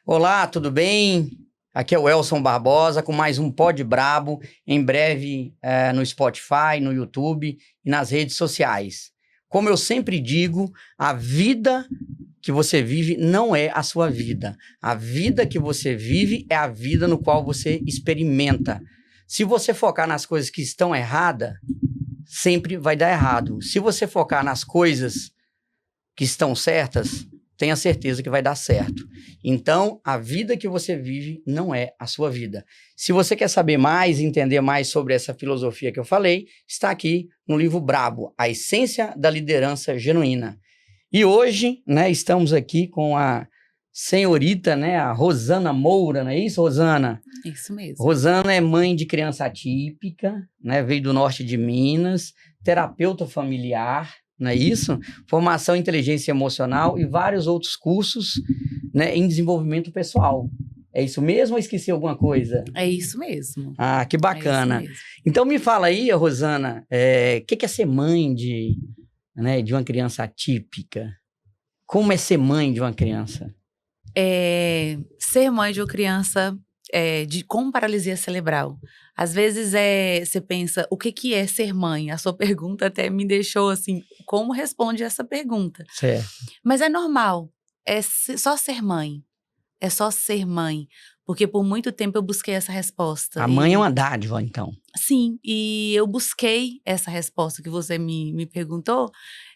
Olá, tudo bem? Aqui é o Elson Barbosa com mais um Pod Brabo, em breve no Spotify, no YouTube e nas redes sociais. Como eu sempre digo, a vida que você vive não é a sua vida. A vida que você vive é a vida no qual você experimenta. Se você focar nas coisas que estão erradas, sempre vai dar errado. Se você focar nas coisas que estão certas, tenha certeza que vai dar certo. Então, a vida que você vive não é a sua vida. Se você quer saber mais, entender mais sobre essa filosofia que eu falei, está aqui no livro Brabo, A Essência da Liderança Genuína. E hoje, né, estamos aqui com a senhorita, né, a Rosana Moura, não é isso, Rosana? Isso mesmo. Rosana é mãe de criança atípica, né, veio do norte de Minas, terapeuta familiar, não é isso? Formação em inteligência emocional e vários outros cursos, né, em desenvolvimento pessoal. É isso mesmo ou esqueci alguma coisa? É isso mesmo. Ah, que bacana. É isso mesmo. Então me fala aí, Rosana, o que é ser mãe de uma criança atípica? Como é ser mãe de uma criança? Ser mãe de uma criança com paralisia cerebral. Às vezes você pensa, o que é ser mãe? A sua pergunta até me deixou assim, como responde essa pergunta? Certo. Mas é normal, só ser mãe. É só ser mãe. Porque por muito tempo eu busquei essa resposta. A mãe é uma dádiva, então. Sim, e eu busquei essa resposta que você me perguntou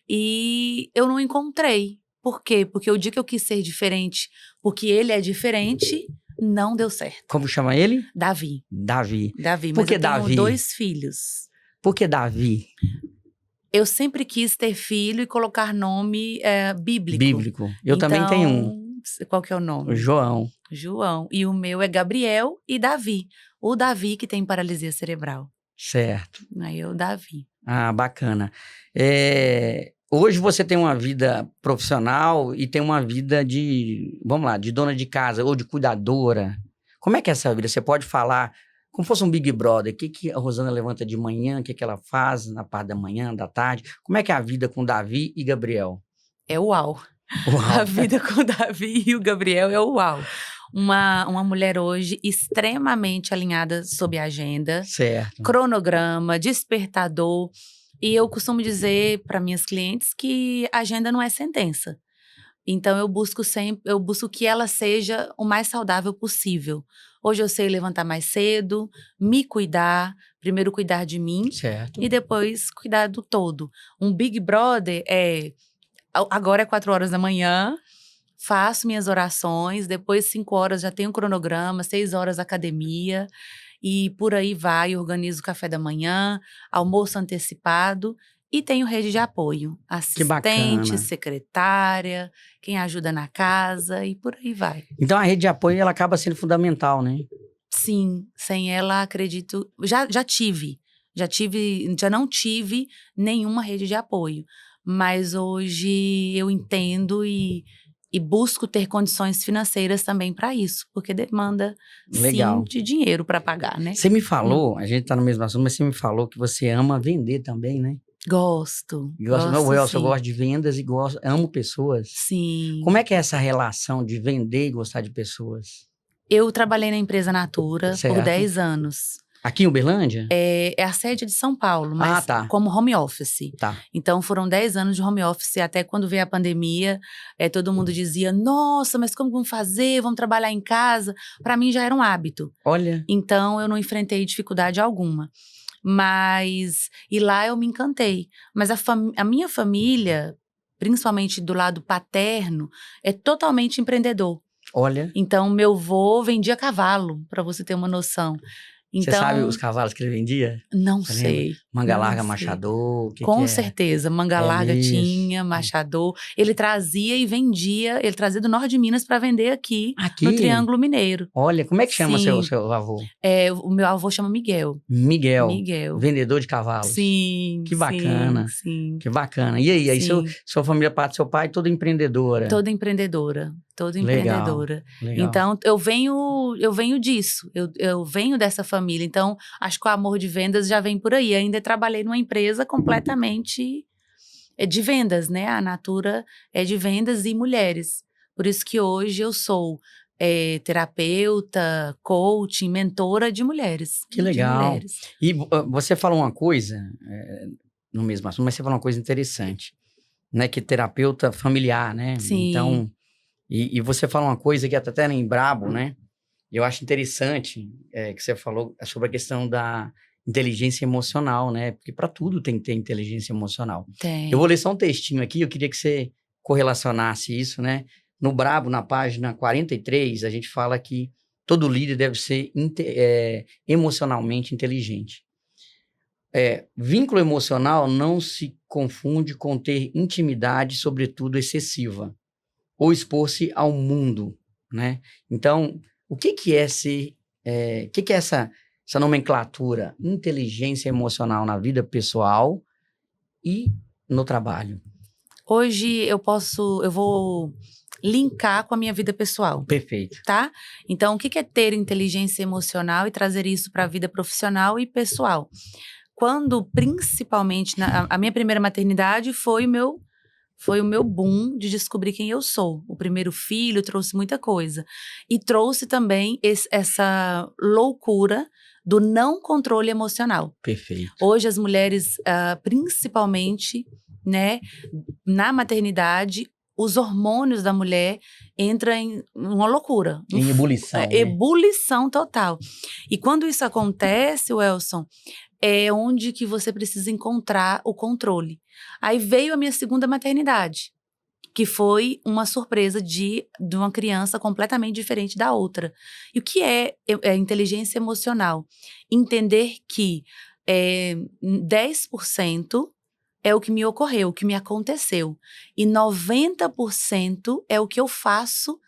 e eu não encontrei. Por quê? Porque o dia que eu quis ser diferente, porque ele é diferente, não deu certo. Como chama ele? Davi. Davi. Por que eu Davi? tenho 2 filhos. Por que Davi? Eu sempre quis ter filho e colocar nome bíblico. Bíblico. Eu também tenho um. Qual que é o nome? O João. João. E o meu é Gabriel e Davi. O Davi que tem paralisia cerebral. Certo. Aí é o Davi. Ah, bacana. Hoje você tem uma vida profissional e tem uma vida de, vamos lá, de dona de casa ou de cuidadora. Como é que é essa vida? Você pode falar como fosse um Big Brother. O que a Rosana levanta de manhã, o que ela faz na parte da manhã, da tarde? Como é que é a vida com Davi e Gabriel? É uau. Uau. A vida com o Davi e o Gabriel é uau. Uma mulher hoje extremamente alinhada sob a agenda. Certo. Cronograma, despertador. E eu costumo dizer para minhas clientes que a agenda não é sentença. Então eu busco que ela seja o mais saudável possível. Hoje eu sei levantar mais cedo, me cuidar, primeiro cuidar de mim. Certo. E depois cuidar do todo. Um Big Brother agora é 4 horas da manhã, faço minhas orações, depois 5 horas já tenho um cronograma, 6 horas academia, e por aí vai, organizo o café da manhã, almoço antecipado, e tenho rede de apoio, assistente, secretária, quem ajuda na casa, e por aí vai. Então a rede de apoio ela acaba sendo fundamental, né? Sim, sem ela acredito, já não tive nenhuma rede de apoio. Mas hoje eu entendo e busco ter condições financeiras também para isso, porque demanda, Legal. sim, de dinheiro para pagar, né? Você me falou, a gente tá no mesmo assunto, mas você me falou que você ama vender também, né? Gosto, Eu gosto de vendas e amo pessoas. Sim. Como é que é essa relação de vender e gostar de pessoas? Eu trabalhei na empresa Natura Certo. por 10 anos. Aqui em Uberlândia? É a sede de São Paulo, mas como home office. Tá. Então, foram 10 anos de home office, até quando veio a pandemia, todo mundo dizia, nossa, mas como vamos fazer? Vamos trabalhar em casa? Para mim já era um hábito. Olha. Então, eu não enfrentei dificuldade alguma. E lá eu me encantei. Mas a minha família, principalmente do lado paterno, é totalmente empreendedor. Olha. Então, meu vô vendia cavalo, para você ter uma noção. Você sabe os cavalos que ele vendia? Não sei. Manga larga, machador, Com certeza, manga larga tinha, machador. Ele trazia e vendia, ele trazia do norte de Minas para vender aqui no Triângulo Mineiro. Olha, como é que chama seu avô? O meu avô chama Miguel. Miguel. Vendedor de cavalos. Sim. Que bacana. Sim. Que bacana. E aí sua família, parte do seu pai, toda empreendedora? Toda empreendedora. Legal. Então, eu venho disso, eu venho dessa família, então acho que o amor de vendas já vem por aí. Ainda trabalhei numa empresa completamente de vendas, né? A Natura é de vendas e mulheres. Por isso que hoje eu sou terapeuta, coaching, mentora de mulheres. Que legal. De mulheres. E você falou uma coisa, no mesmo assunto, mas você falou uma coisa interessante, né? Que terapeuta familiar, né? Sim. Então, e você fala uma coisa que até em Brabo, né? Eu acho interessante que você falou sobre a questão da inteligência emocional, né? Porque para tudo tem que ter inteligência emocional. Tem. Eu vou ler só um textinho aqui, eu queria que você correlacionasse isso, né? No Brabo, na página 43, a gente fala que todo líder deve ser emocionalmente inteligente. Vínculo emocional não se confunde com ter intimidade, sobretudo excessiva, ou expor-se ao mundo, né? Então, o que é essa nomenclatura? Inteligência emocional na vida pessoal e no trabalho. Hoje eu vou linkar com a minha vida pessoal. Perfeito. Tá? Então, o que é ter inteligência emocional e trazer isso para a vida profissional e pessoal? Quando, principalmente, a minha primeira maternidade foi o meu boom de descobrir quem eu sou. O primeiro filho trouxe muita coisa. E trouxe também essa loucura do não controle emocional. Perfeito. Hoje as mulheres, principalmente, né, na maternidade, os hormônios da mulher entram em uma loucura. Em ebulição. Né? Ebulição total. E quando isso acontece, Welson, é onde que você precisa encontrar o controle. Aí veio a minha segunda maternidade, que foi uma surpresa de uma criança completamente diferente da outra. E o que é inteligência emocional? Entender que 10% é o que me ocorreu, o que me aconteceu. E 90% é o que eu faço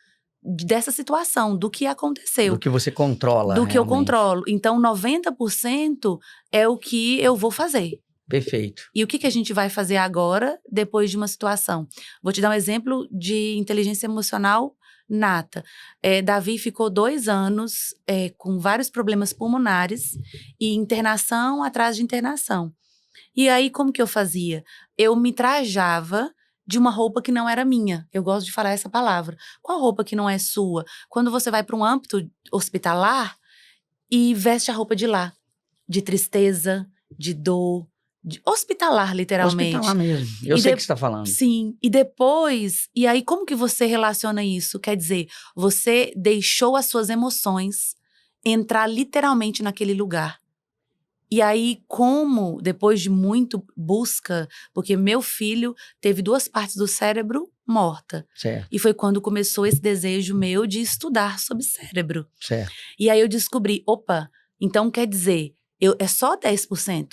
dessa situação, do que aconteceu. Do que você controla, do realmente. que eu controlo. Então, 90% é o que eu vou fazer. Perfeito. E o que a gente vai fazer agora, depois de uma situação? Vou te dar um exemplo de inteligência emocional nata. Davi ficou 2 anos com vários problemas pulmonares e internação atrás de internação. E aí, como que eu fazia? Eu me trajava de uma roupa que não era minha. Eu gosto de falar essa palavra. Qual roupa que não é sua? Quando você vai para um âmbito hospitalar e veste a roupa de lá. De tristeza, de dor, de hospitalar, literalmente. Hospitalar mesmo. Eu sei o que você está falando. Sim. E depois, e aí como que você relaciona isso? Quer dizer, você deixou as suas emoções entrar literalmente naquele lugar. E aí, como, depois de muito busca, porque meu filho teve 2 partes do cérebro morta. Certo. E foi quando começou esse desejo meu de estudar sobre cérebro. Certo. E aí eu descobri, opa, então quer dizer, é só 10%.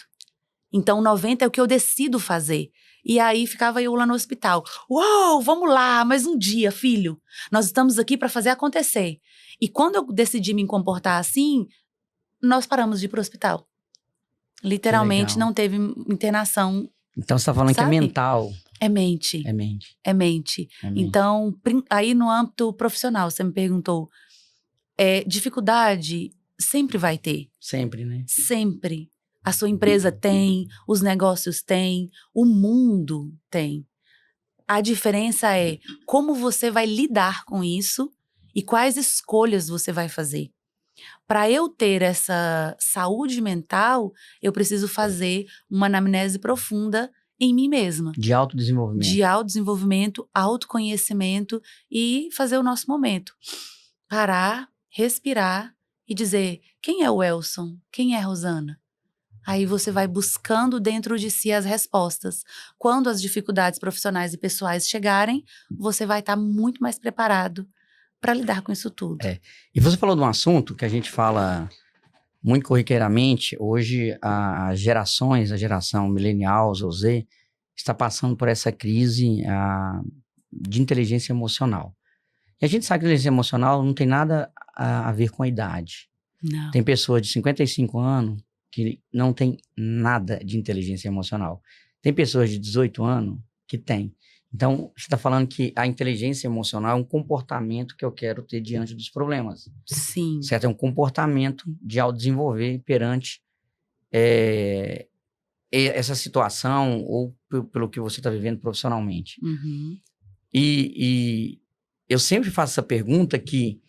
Então 90% é o que eu decido fazer. E aí ficava eu lá no hospital. Uau, vamos lá, mais um dia, filho. Nós estamos aqui para fazer acontecer. E quando eu decidi me comportar assim, nós paramos de ir pro hospital. Literalmente não teve internação. Então você está falando, sabe, que é mental. É mente. É mente. É mente. É mente. Então, aí no âmbito profissional, você me perguntou, dificuldade sempre vai ter. Sempre, né? Sempre. A sua empresa tem, os negócios têm, o mundo tem. A diferença é como você vai lidar com isso e quais escolhas você vai fazer. Para eu ter essa saúde mental, eu preciso fazer uma anamnese profunda em mim mesma. De autodesenvolvimento. De autodesenvolvimento, autoconhecimento e fazer o nosso momento. Parar, respirar e dizer, quem é o Welson? Quem é a Rosana? Aí você vai buscando dentro de si as respostas. Quando as dificuldades profissionais e pessoais chegarem, você vai estar muito mais preparado para lidar com isso tudo. E você falou de um assunto que a gente fala muito corriqueiramente. Hoje, as gerações, a geração millennials ou Z, está passando por essa crise de inteligência emocional. E a gente sabe que a inteligência emocional não tem nada a ver com a idade. Não. Tem pessoas de 55 anos que não tem nada de inteligência emocional. Tem pessoas de 18 anos que tem. Então, você está falando que a inteligência emocional é um comportamento que eu quero ter diante dos problemas. Sim. Certo? É um comportamento de autodesenvolver perante essa situação ou pelo que você está vivendo profissionalmente. Uhum. E eu sempre faço essa pergunta que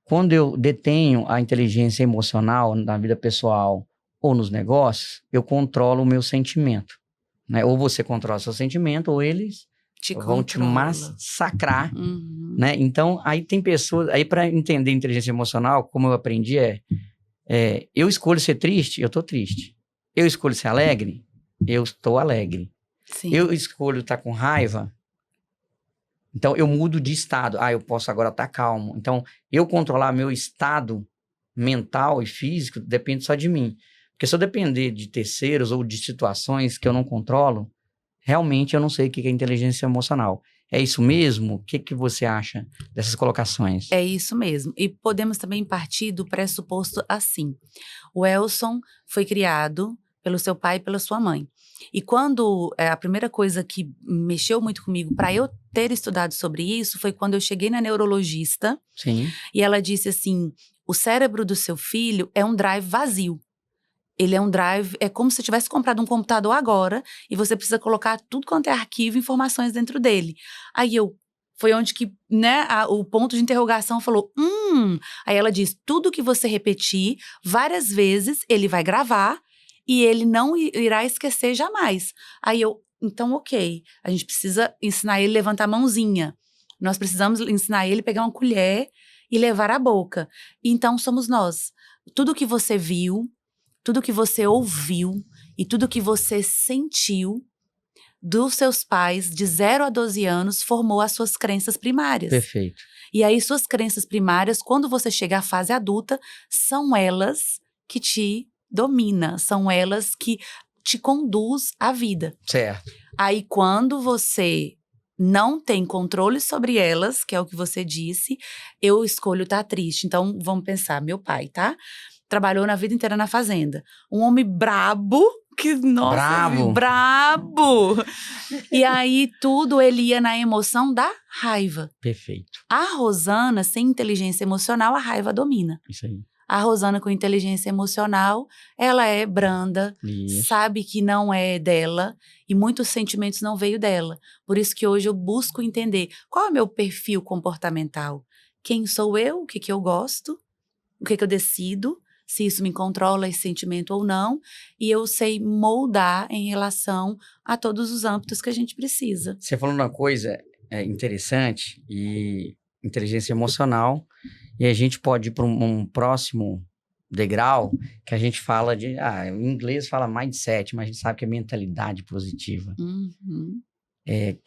quando eu detenho a inteligência emocional na vida pessoal ou nos negócios, eu controlo o meu sentimento, né? Ou você controla seu sentimento, ou eles vão te massacrar, né? Então, aí tem pessoas... Aí, para entender inteligência emocional, como eu aprendi, eu escolho ser triste, eu tô triste. Eu escolho ser alegre, eu estou alegre. Sim. Eu escolho estar com raiva, então eu mudo de estado. Eu posso agora estar calmo. Então, eu controlar meu estado mental e físico depende só de mim. Porque se eu depender de terceiros ou de situações que eu não controlo, realmente eu não sei o que é inteligência emocional. É isso mesmo? O que você acha dessas colocações? É isso mesmo. E podemos também partir do pressuposto assim. O Elson foi criado pelo seu pai e pela sua mãe. E quando a primeira coisa que mexeu muito comigo para eu ter estudado sobre isso foi quando eu cheguei na neurologista. Sim. E ela disse assim: o cérebro do seu filho é um drive vazio. Ele é um drive, é como se você tivesse comprado um computador agora e você precisa colocar tudo quanto é arquivo e informações dentro dele. Aí foi onde que, né, o ponto de interrogação falou, Aí ela diz, tudo que você repetir várias vezes, ele vai gravar e ele não irá esquecer jamais. Aí então ok, a gente precisa ensinar ele a levantar a mãozinha. Nós precisamos ensinar ele a pegar uma colher e levar à boca. Então somos nós. Tudo que você viu, tudo que você ouviu e tudo que você sentiu dos seus pais de 0 a 12 anos formou as suas crenças primárias. Perfeito. E aí suas crenças primárias, quando você chega à fase adulta, são elas que te dominam, são elas que te conduz à vida. Certo. Aí quando você não tem controle sobre elas, que é o que você disse, eu escolho estar triste. Então vamos pensar, meu pai, tá? Trabalhou na vida inteira na fazenda. Um homem brabo, que, nossa, brabo! E aí, tudo ele ia na emoção da raiva. Perfeito. A Rosana, sem inteligência emocional, a raiva domina. Isso aí. A Rosana, com inteligência emocional, ela é branda, Isso. sabe que não é dela e muitos sentimentos não veio dela. Por isso que hoje eu busco entender qual é o meu perfil comportamental. Quem sou eu? O que eu gosto? O que eu decido? Se isso me controla, esse sentimento ou não, e eu sei moldar em relação a todos os âmbitos que a gente precisa. Você falou uma coisa interessante, e inteligência emocional, e a gente pode ir para um próximo degrau, que a gente fala de, em inglês fala mindset, mas a gente sabe que é mentalidade positiva. Uhum.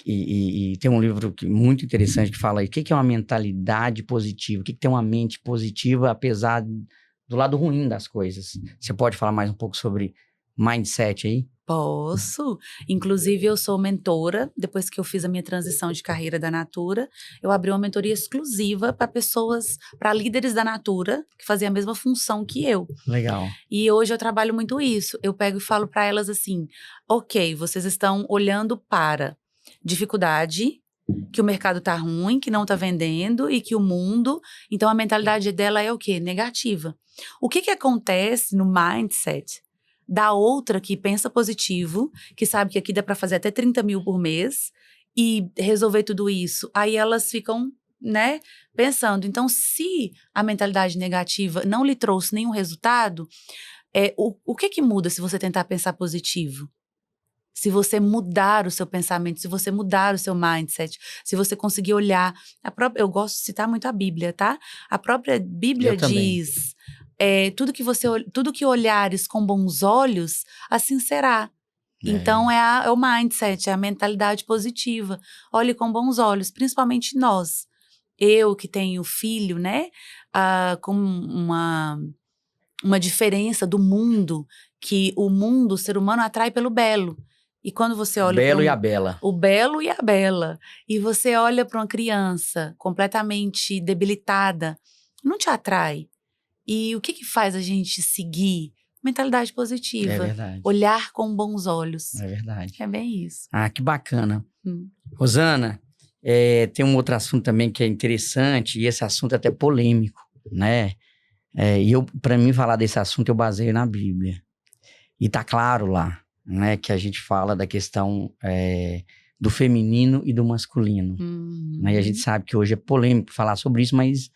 E tem um livro muito interessante que fala aí, o que é uma mentalidade positiva, o que tem uma mente positiva, apesar do lado ruim das coisas. Você pode falar mais um pouco sobre mindset aí? Posso. Inclusive, eu sou mentora. Depois que eu fiz a minha transição de carreira da Natura, eu abri uma mentoria exclusiva para pessoas, para líderes da Natura, que faziam a mesma função que eu. Legal. E hoje eu trabalho muito isso. Eu pego e falo para elas assim, ok, vocês estão olhando para dificuldade, que o mercado tá ruim, que não tá vendendo e que o mundo... Então, a mentalidade dela é o quê? Negativa. O que acontece no mindset da outra que pensa positivo, que sabe que aqui dá para fazer até 30 mil por mês e resolver tudo isso? Aí elas ficam, né, pensando. Então, se a mentalidade negativa não lhe trouxe nenhum resultado, o que muda se você tentar pensar positivo? Se você mudar o seu pensamento, se você mudar o seu mindset, se você conseguir olhar... eu gosto de citar muito a Bíblia, tá? A própria Bíblia diz... tudo que olhares com bons olhos, assim será. Então, é o mindset, é a mentalidade positiva. Olhe com bons olhos, principalmente nós. Eu que tenho filho, né? Com uma diferença do mundo, que o ser humano atrai pelo belo. E quando você olha... O belo e a bela. O belo e a bela. E você olha para uma criança completamente debilitada, não te atrai. E o que faz a gente seguir? Mentalidade positiva. É verdade. Olhar com bons olhos. É verdade. É bem isso. Que bacana. Rosana, tem um outro assunto também que é interessante, e esse assunto é até polêmico, né? E para mim falar desse assunto, eu baseio na Bíblia. E tá claro lá, né, que a gente fala da questão do feminino e do masculino. Né? E a gente sabe que hoje é polêmico falar sobre isso, mas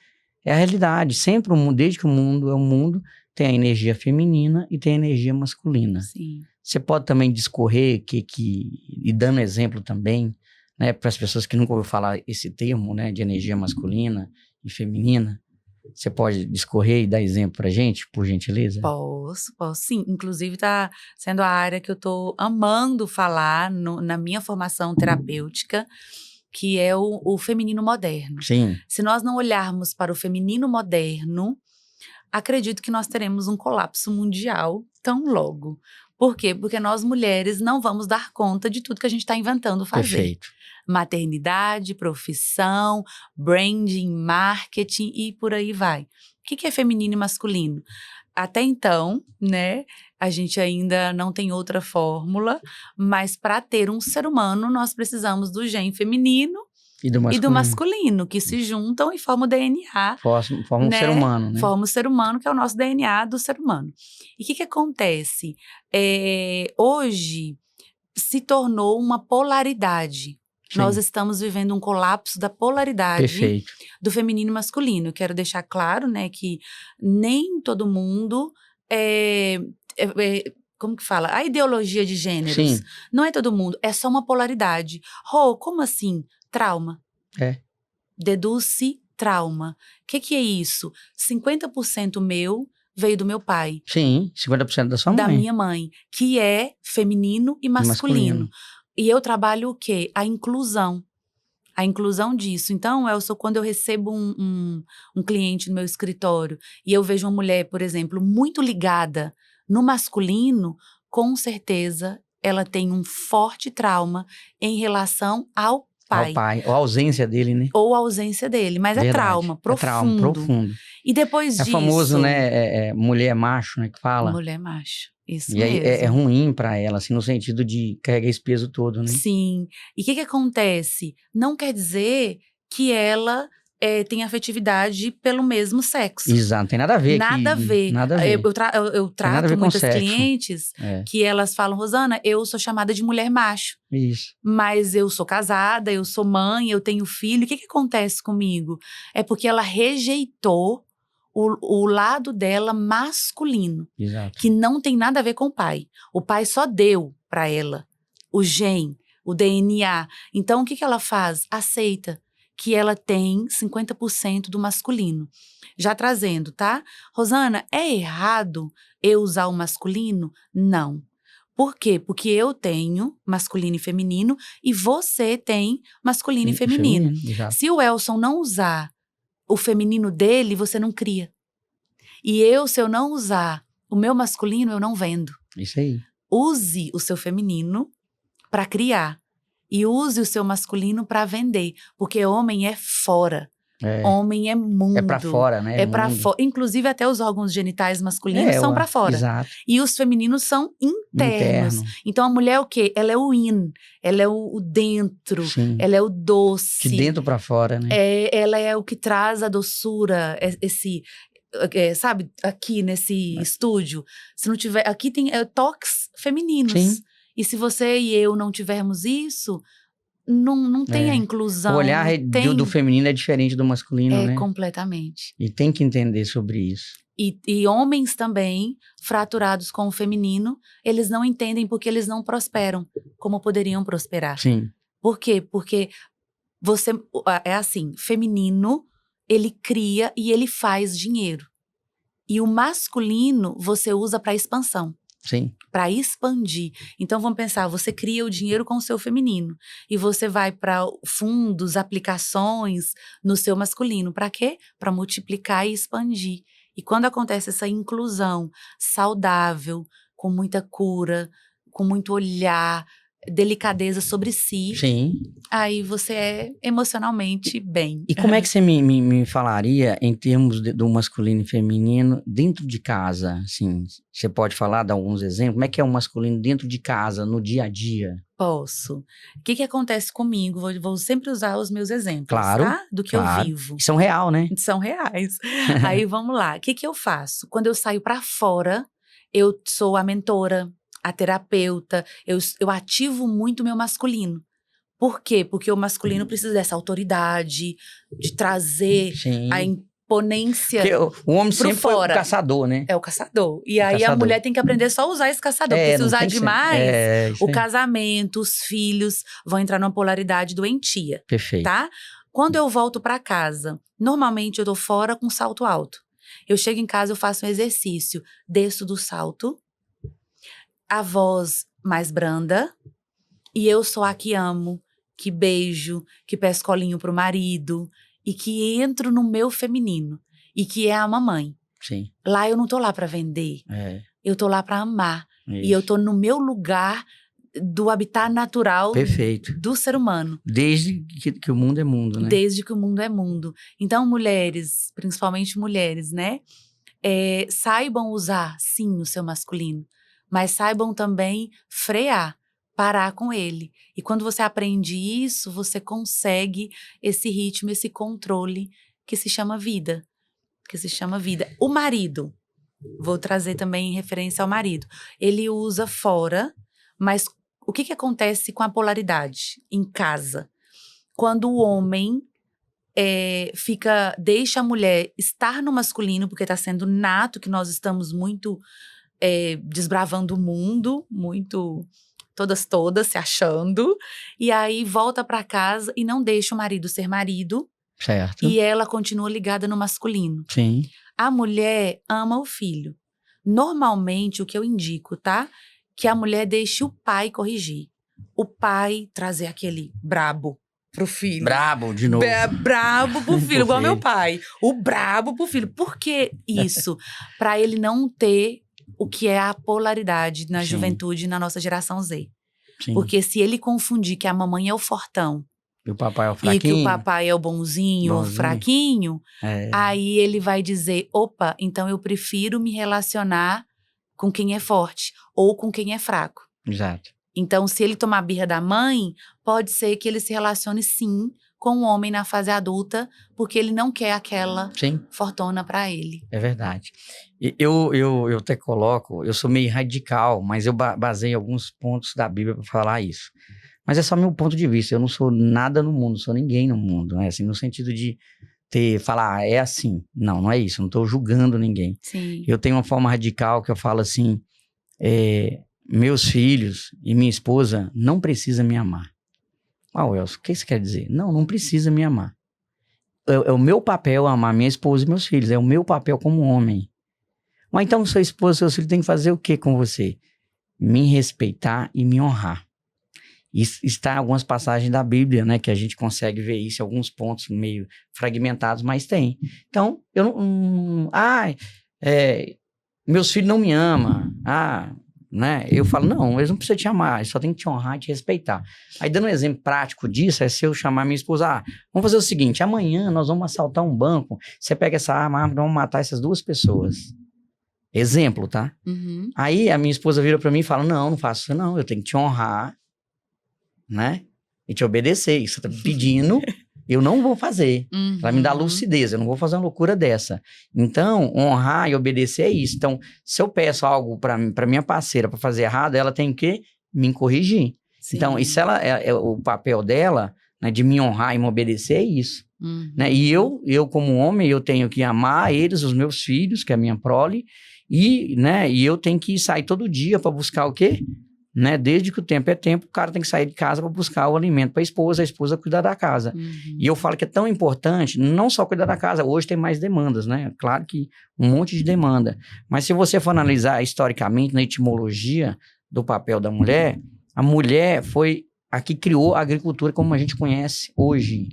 É a realidade. Sempre o mundo, desde que o mundo é o mundo, tem a energia feminina e tem a energia masculina. Sim. Você pode também discorrer e dando exemplo também, né, para as pessoas que nunca ouviram falar esse termo, né, de energia masculina e feminina. Você pode discorrer e dar exemplo pra gente, por gentileza? Posso sim. Inclusive tá sendo a área que eu tô amando falar na minha formação terapêutica, que é o feminino moderno. Sim. Se nós não olharmos para o feminino moderno, acredito que nós teremos um colapso mundial tão logo. Por quê? Porque nós mulheres não vamos dar conta de tudo que a gente está inventando fazer. Perfeito. Maternidade, profissão, branding, marketing e por aí vai. O que é feminino e masculino? Até então, né, a gente ainda não tem outra fórmula, mas para ter um ser humano, nós precisamos do gene feminino e do masculino, que se juntam e formam o DNA. Forma um né? ser humano, né? Forma o ser humano, que é o nosso DNA do ser humano. E o que acontece? Hoje se tornou uma polaridade. Sim. Nós estamos vivendo um colapso da polaridade Perfeito. do feminino e masculino. Eu quero deixar claro, né, que nem todo mundo como que fala? A ideologia de gêneros. Sim. Não é todo mundo, é só uma polaridade. Como assim? Trauma. Deduz-se trauma. O que é isso? 50% meu veio do meu pai. Sim, 50% da sua mãe. Da minha mãe, que é feminino e masculino. E eu trabalho o quê? A inclusão. A inclusão disso. Então, Elson, quando eu recebo um cliente no meu escritório e eu vejo uma mulher, por exemplo, muito ligada no masculino, com certeza ela tem um forte trauma em relação ao pai. Ao pai, ou a ausência dele, né? Ou a ausência dele, mas Verdade. É trauma profundo. E depois disso… É famoso, né, mulher macho, né, que fala. Mulher macho, isso e mesmo. E aí é ruim pra ela, assim, no sentido de carregar esse peso todo, né? Sim. E o que acontece? Não quer dizer que ela tem afetividade pelo mesmo sexo. Exato, não tem nada a ver. Nada a ver. Nada a ver. Eu trato muitas clientes que elas falam, Rosana, eu sou chamada de mulher macho. Isso. Mas eu sou casada, eu sou mãe, eu tenho filho. O que acontece comigo? É porque ela rejeitou o lado dela masculino. Exato. Que não tem nada a ver com o pai. O pai só deu pra ela o gene, o DNA. Então, o que ela faz? Aceita que ela tem 50% do masculino. Já trazendo, tá? Rosana, é errado eu usar o masculino? Não. Por quê? Porque eu tenho masculino e feminino e você tem masculino e feminino. Se o Elson não usar o feminino dele, você não cria. E se eu não usar o meu masculino, eu não vendo. Isso aí. Use o seu feminino para criar. E use o seu masculino para vender. Porque homem é fora. Homem é mundo. É pra fora, né? É pra fora. Inclusive, até os órgãos genitais masculinos são pra fora. Exato. E os femininos são internos. Então, a mulher é o quê? Ela é o ela é o dentro. Sim. Ela é o doce. De dentro pra fora, né? Ela é o que traz a doçura, sabe, aqui nesse estúdio. Se não tiver, aqui tem toques femininos. Sim. E se você e eu não tivermos isso, não tem a inclusão. O olhar do feminino é diferente do masculino, né? Completamente. E tem que entender sobre isso. E homens também, fraturados com o feminino, eles não entendem porque eles não prosperam como poderiam prosperar. Sim. Por quê? Porque feminino, ele cria e ele faz dinheiro. E o masculino, você usa para expansão. Sim. Para expandir. Então, vamos pensar, você cria o dinheiro com o seu feminino. E você vai para fundos, aplicações no seu masculino. Para quê? Para multiplicar e expandir. E quando acontece essa inclusão saudável, com muita cura, com muito olhar, delicadeza sobre si, sim, aí você é emocionalmente bem. E como é que você me falaria em termos do masculino e feminino dentro de casa? Assim, você pode falar, dar alguns exemplos? Como é que é o masculino dentro de casa, no dia a dia? Posso. O que acontece comigo? Vou sempre usar os meus exemplos, claro, tá? Do que eu vivo. São real, né? São reais. Aí, vamos lá. O que eu faço? Quando eu saio pra fora, eu sou a mentora, a terapeuta, eu ativo muito o meu masculino. Por quê? Porque o masculino precisa dessa autoridade, de trazer ponência Porque o homem pro sempre foi o fora. caçador, né? É o caçador. E aí a caçador. mulher tem que aprender só a usar esse caçador. Porque se não usar tem que ser- demais, isso o aí. casamento, os filhos vão entrar numa polaridade doentia, Perfeito. tá? Quando eu volto pra casa, normalmente eu tô fora com salto alto. Eu chego em casa, eu faço um exercício. Desço do salto, a voz mais branda. E eu sou a que amo, que beijo, que peço colinho pro marido. E que entro no meu feminino. E que é a mamãe. Sim. Lá eu não tô lá pra vender. Eu tô lá pra amar. E eu tô no meu lugar do habitat natural Perfeito. do ser humano. Desde que o mundo é mundo, né? Desde que o mundo é mundo. Então, mulheres, principalmente mulheres, né? Saibam usar, sim, o seu masculino. Mas saibam também frear, parar com ele. E quando você aprende isso, você consegue esse ritmo, esse controle que se chama vida. Que se chama vida. O marido, vou trazer também em referência ao marido. Ele usa fora, mas o que acontece com a polaridade em casa? Quando o homem deixa a mulher estar no masculino, porque está sendo nato que nós estamos muito desbravando o mundo, muito todas se achando, e aí volta para casa e não deixa o marido ser marido, certo. E ela continua ligada no masculino. Sim. A mulher ama o filho. Normalmente, o que eu indico, tá? Que a mulher deixe o pai corrigir. O pai trazer aquele brabo pro filho. Brabo, de novo. Brabo pro filho, igual filho. meu pai. O brabo pro filho. Por que isso? Pra ele não ter o que é a polaridade na Sim. juventude, na nossa geração Z. Sim. Porque se ele confundir que a mamãe é o fortão, e o papai é o fraquinho. e que o papai é o bonzinho, o fraquinho, aí ele vai dizer, opa, então eu prefiro me relacionar com quem é forte ou com quem é fraco. Exato. Então, se ele tomar birra da mãe, pode ser que ele se relacione sim com o homem na fase adulta, porque ele não quer aquela fortuna pra ele. É verdade. Eu até coloco, eu sou meio radical, mas eu baseio alguns pontos da Bíblia para falar isso. Mas é só meu ponto de vista, eu não sou nada no mundo, sou ninguém no mundo, né? Assim, no sentido de falar, é assim. Não, não é isso, eu não estou julgando ninguém. Sim. Eu tenho uma forma radical que eu falo assim, meus filhos e minha esposa não precisam me amar. Elson, o que isso quer dizer? Não precisa me amar. É o meu papel amar minha esposa e meus filhos, é o meu papel como homem. Mas então sua esposa e seus filhos têm que fazer o que com você? Me respeitar e me honrar. Isso está em algumas passagens da Bíblia, né, que a gente consegue ver isso em alguns pontos meio fragmentados, mas tem. Então, eu não... meus filhos não me amam. Né? Eu falo, não, eles não precisam te amar, eles só têm que te honrar e te respeitar. Aí, dando um exemplo prático disso, é se eu chamar minha esposa, vamos fazer o seguinte, amanhã nós vamos assaltar um banco, você pega essa arma, vamos matar essas duas pessoas. Exemplo, tá? Uhum. Aí, a minha esposa vira pra mim e fala, não faço isso não, eu tenho que te honrar, né? E te obedecer. Isso tá me pedindo, eu não vou fazer. Uhum. Vai me dar lucidez, eu não vou fazer uma loucura dessa. Então, honrar e obedecer é isso. Então, se eu peço algo pra minha parceira pra fazer errado, ela tem que me corrigir. Sim. Então, isso o papel dela, né, de me honrar e me obedecer é isso. Uhum. Né? E eu como homem, eu tenho que amar eles, os meus filhos, que é a minha prole, e eu tenho que sair todo dia pra buscar o quê? Né? Desde que o tempo é tempo, o cara tem que sair de casa para buscar o alimento para a esposa cuidar da casa. Uhum. E eu falo que é tão importante, não só cuidar da casa, hoje tem mais demandas, né? Claro que um monte de demanda. Mas se você for analisar historicamente, na etimologia do papel da mulher, a mulher foi a que criou a agricultura como a gente conhece hoje.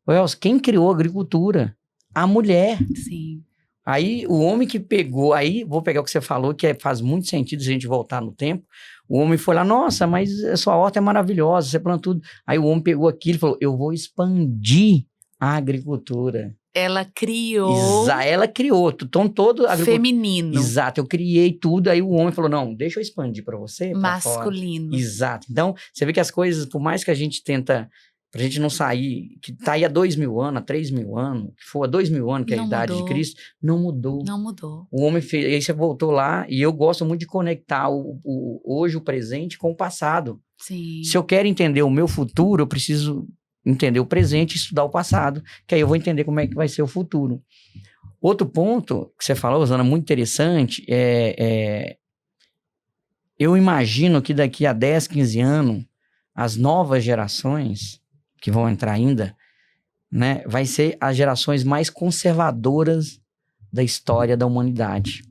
Elson, quem criou a agricultura? A mulher. Sim. Aí o homem que pegou, aí vou pegar o que você falou, que faz muito sentido se a gente voltar no tempo. O homem foi lá, nossa, mas a sua horta é maravilhosa, você planta tudo. Aí o homem pegou aquilo e falou, eu vou expandir a agricultura. Ela criou... Ela criou, todo... feminino. Exato, eu criei tudo, aí o homem falou, não, deixa eu expandir para você. Masculino. Exato, então você vê que as coisas, por mais que a gente tenta... Pra gente não sair, que tá aí há 2.000 anos, há 3.000 anos, que for há 2.000 anos, que é a idade de Cristo, não mudou. Não mudou. O homem fez, aí você voltou lá, e eu gosto muito de conectar hoje, o presente, com o passado. Sim. Se eu quero entender o meu futuro, eu preciso entender o presente e estudar o passado, que aí eu vou entender como é que vai ser o futuro. Outro ponto que você falou, Rosana, muito interessante, eu imagino que daqui a 10, 15 anos, as novas gerações que vão entrar ainda, né, vai ser as gerações mais conservadoras da história da humanidade.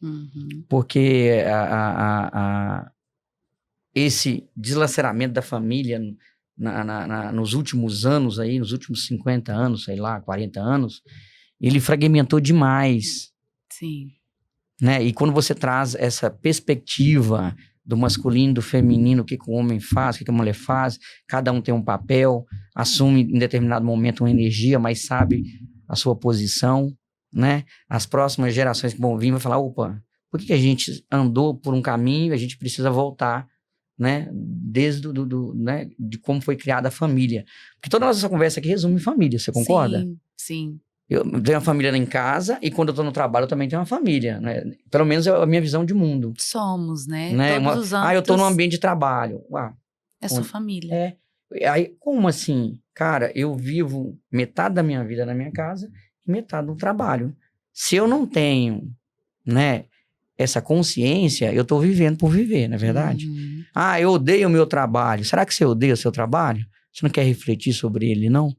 Uhum. Porque esse deslaceramento da família nos últimos anos aí, nos últimos 50 anos, sei lá, 40 anos, ele fragmentou demais, Sim. né? E quando você traz essa perspectiva do masculino, do feminino, o que o homem faz, o que a mulher faz, cada um tem um papel, assume em determinado momento uma energia, mas sabe a sua posição, né? As próximas gerações que vão vir vão falar, opa, por que a gente andou por um caminho e a gente precisa voltar, né? Desde né? De como foi criada a família. Porque toda a nossa conversa aqui resume família, você concorda? Sim, sim. Eu tenho uma família em casa e quando eu tô no trabalho eu também tenho uma família, né? Pelo menos é a minha visão de mundo. Somos, né? Né? Todos os âmbitos. Eu tô num ambiente de trabalho. É sua família. Aí, como assim? Cara, eu vivo metade da minha vida na minha casa e metade no trabalho. Se eu não tenho, né, essa consciência, eu tô vivendo por viver, não é verdade? Uhum. Eu odeio o meu trabalho. Será que você odeia o seu trabalho? Você não quer refletir sobre ele, não?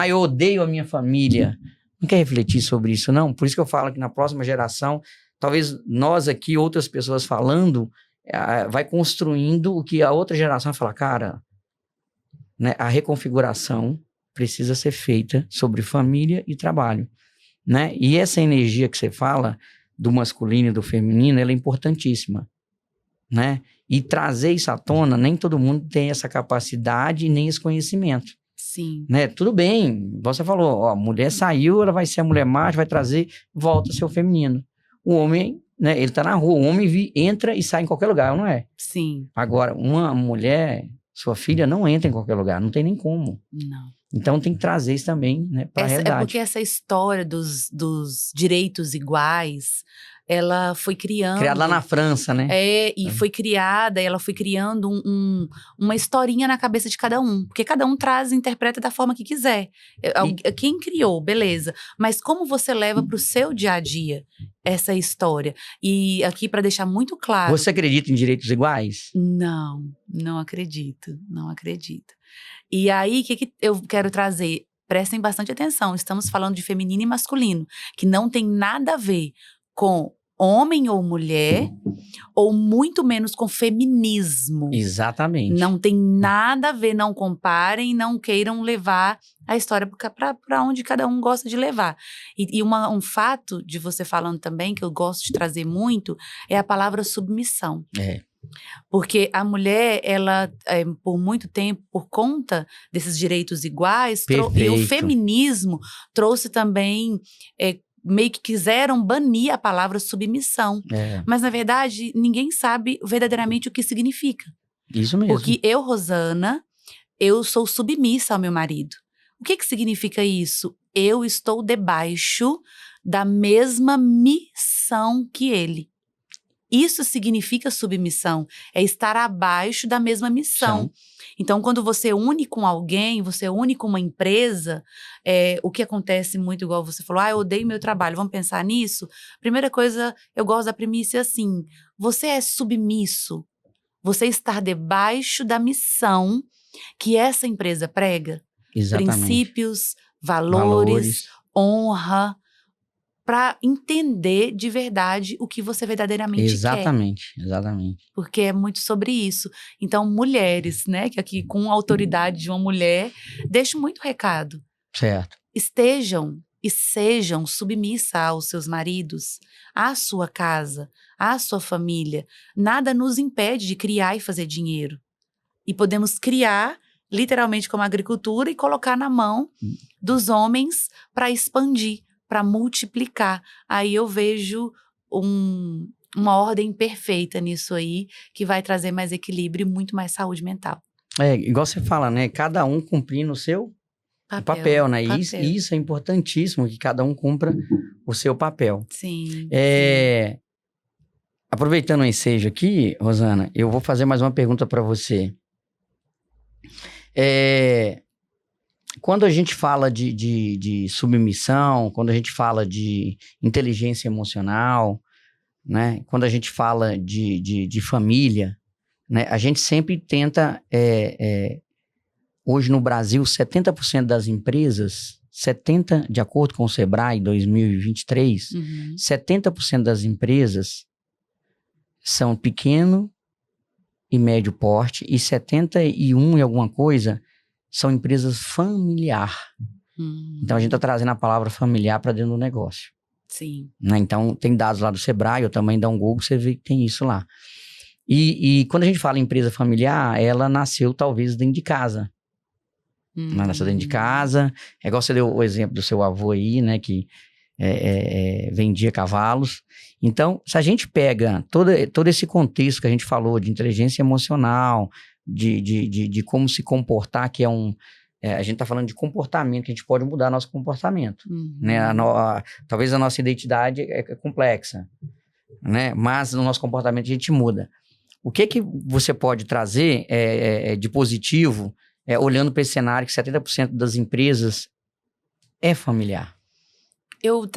Eu odeio a minha família. Não quer refletir sobre isso, não? Por isso que eu falo que na próxima geração, talvez nós aqui, outras pessoas falando, vai construindo o que a outra geração vai falar, cara, né, a reconfiguração precisa ser feita sobre família e trabalho, né? E essa energia que você fala do masculino e do feminino, ela é importantíssima, né? E trazer isso à tona, nem todo mundo tem essa capacidade e nem esse conhecimento. Sim. Né? Tudo bem, você falou, a mulher saiu, ela vai ser a mulher macho, vai trazer, volta a ser o feminino. O homem, né, ele tá na rua, o homem entra e sai em qualquer lugar, não é? Sim. Agora, uma mulher, sua filha, não entra em qualquer lugar, não tem nem como. Não. Então tem que trazer isso também, né, para a realidade. É porque essa história dos direitos iguais, ela foi criando... Criada lá na França, né? Foi criada, ela foi criando uma historinha na cabeça de cada um. Porque cada um interpreta da forma que quiser. Quem criou, beleza. Mas como você leva para o seu dia a dia essa história? E aqui, para deixar muito claro... Você acredita em direitos iguais? Não acredito. Não acredito. E aí, o que eu quero trazer? Prestem bastante atenção. Estamos falando de feminino e masculino. Que não tem nada a ver com homem ou mulher, ou muito menos com feminismo. Exatamente. Não tem nada a ver, não comparem, não queiram levar a história para onde cada um gosta de levar. E um fato de você falando também, que eu gosto de trazer muito, é a palavra submissão. Porque a mulher, ela, por muito tempo, por conta desses direitos iguais, e o feminismo trouxe também... meio que quiseram banir a palavra submissão. Mas, na verdade, ninguém sabe verdadeiramente o que significa. Isso mesmo. Porque eu, Rosana, eu sou submissa ao meu marido. O que significa isso? Eu estou debaixo da mesma missão que ele. Isso significa submissão, é estar abaixo da mesma missão. Então, quando você une com alguém, você une com uma empresa, o que acontece muito, igual você falou, eu odeio meu trabalho, vamos pensar nisso? Primeira coisa, eu gosto da premissa assim, você é submisso, você está debaixo da missão que essa empresa prega. Exatamente. Princípios, valores, honra, para entender de verdade o que você verdadeiramente quer. Exatamente. Porque é muito sobre isso. Então, mulheres, né, que aqui com a autoridade de uma mulher, deixo muito recado. Certo. Estejam e sejam submissas aos seus maridos, à sua casa, à sua família. Nada nos impede de criar e fazer dinheiro. E podemos criar, literalmente como agricultura, e colocar na mão dos homens para expandir, para multiplicar. Aí eu vejo uma ordem perfeita nisso aí, que vai trazer mais equilíbrio e muito mais saúde mental. Igual você fala, né? Cada um cumprindo o seu papel, né? Isso é importantíssimo, que cada um cumpra o seu papel. Sim. Aproveitando o ensejo aqui, Rosana, eu vou fazer mais uma pergunta para você. Quando a gente fala de submissão, quando a gente fala de inteligência emocional, né? Quando a gente fala de família, né? A gente sempre tenta, hoje no Brasil, 70% das empresas, de acordo com o Sebrae 2023, 70% das empresas são pequeno e médio porte e 71 e alguma coisa são empresas familiar. Então, a gente está trazendo a palavra familiar para dentro do negócio. Sim. Né? Então, tem dados lá do Sebrae, eu também dá um Google, você vê que tem isso lá. E quando a gente fala em empresa familiar, ela nasceu talvez dentro de casa. Ela nasceu dentro de casa. É igual você deu o exemplo do seu avô aí, né? Que vendia cavalos. Então, se a gente pega todo esse contexto que a gente falou de inteligência emocional, de como se comportar, que a gente está falando de comportamento, que a gente pode mudar nosso comportamento. Né? Talvez a nossa identidade é complexa, né? Mas no nosso comportamento a gente muda. O que você pode trazer de positivo, olhando para esse cenário que 70% das empresas é familiar? Eu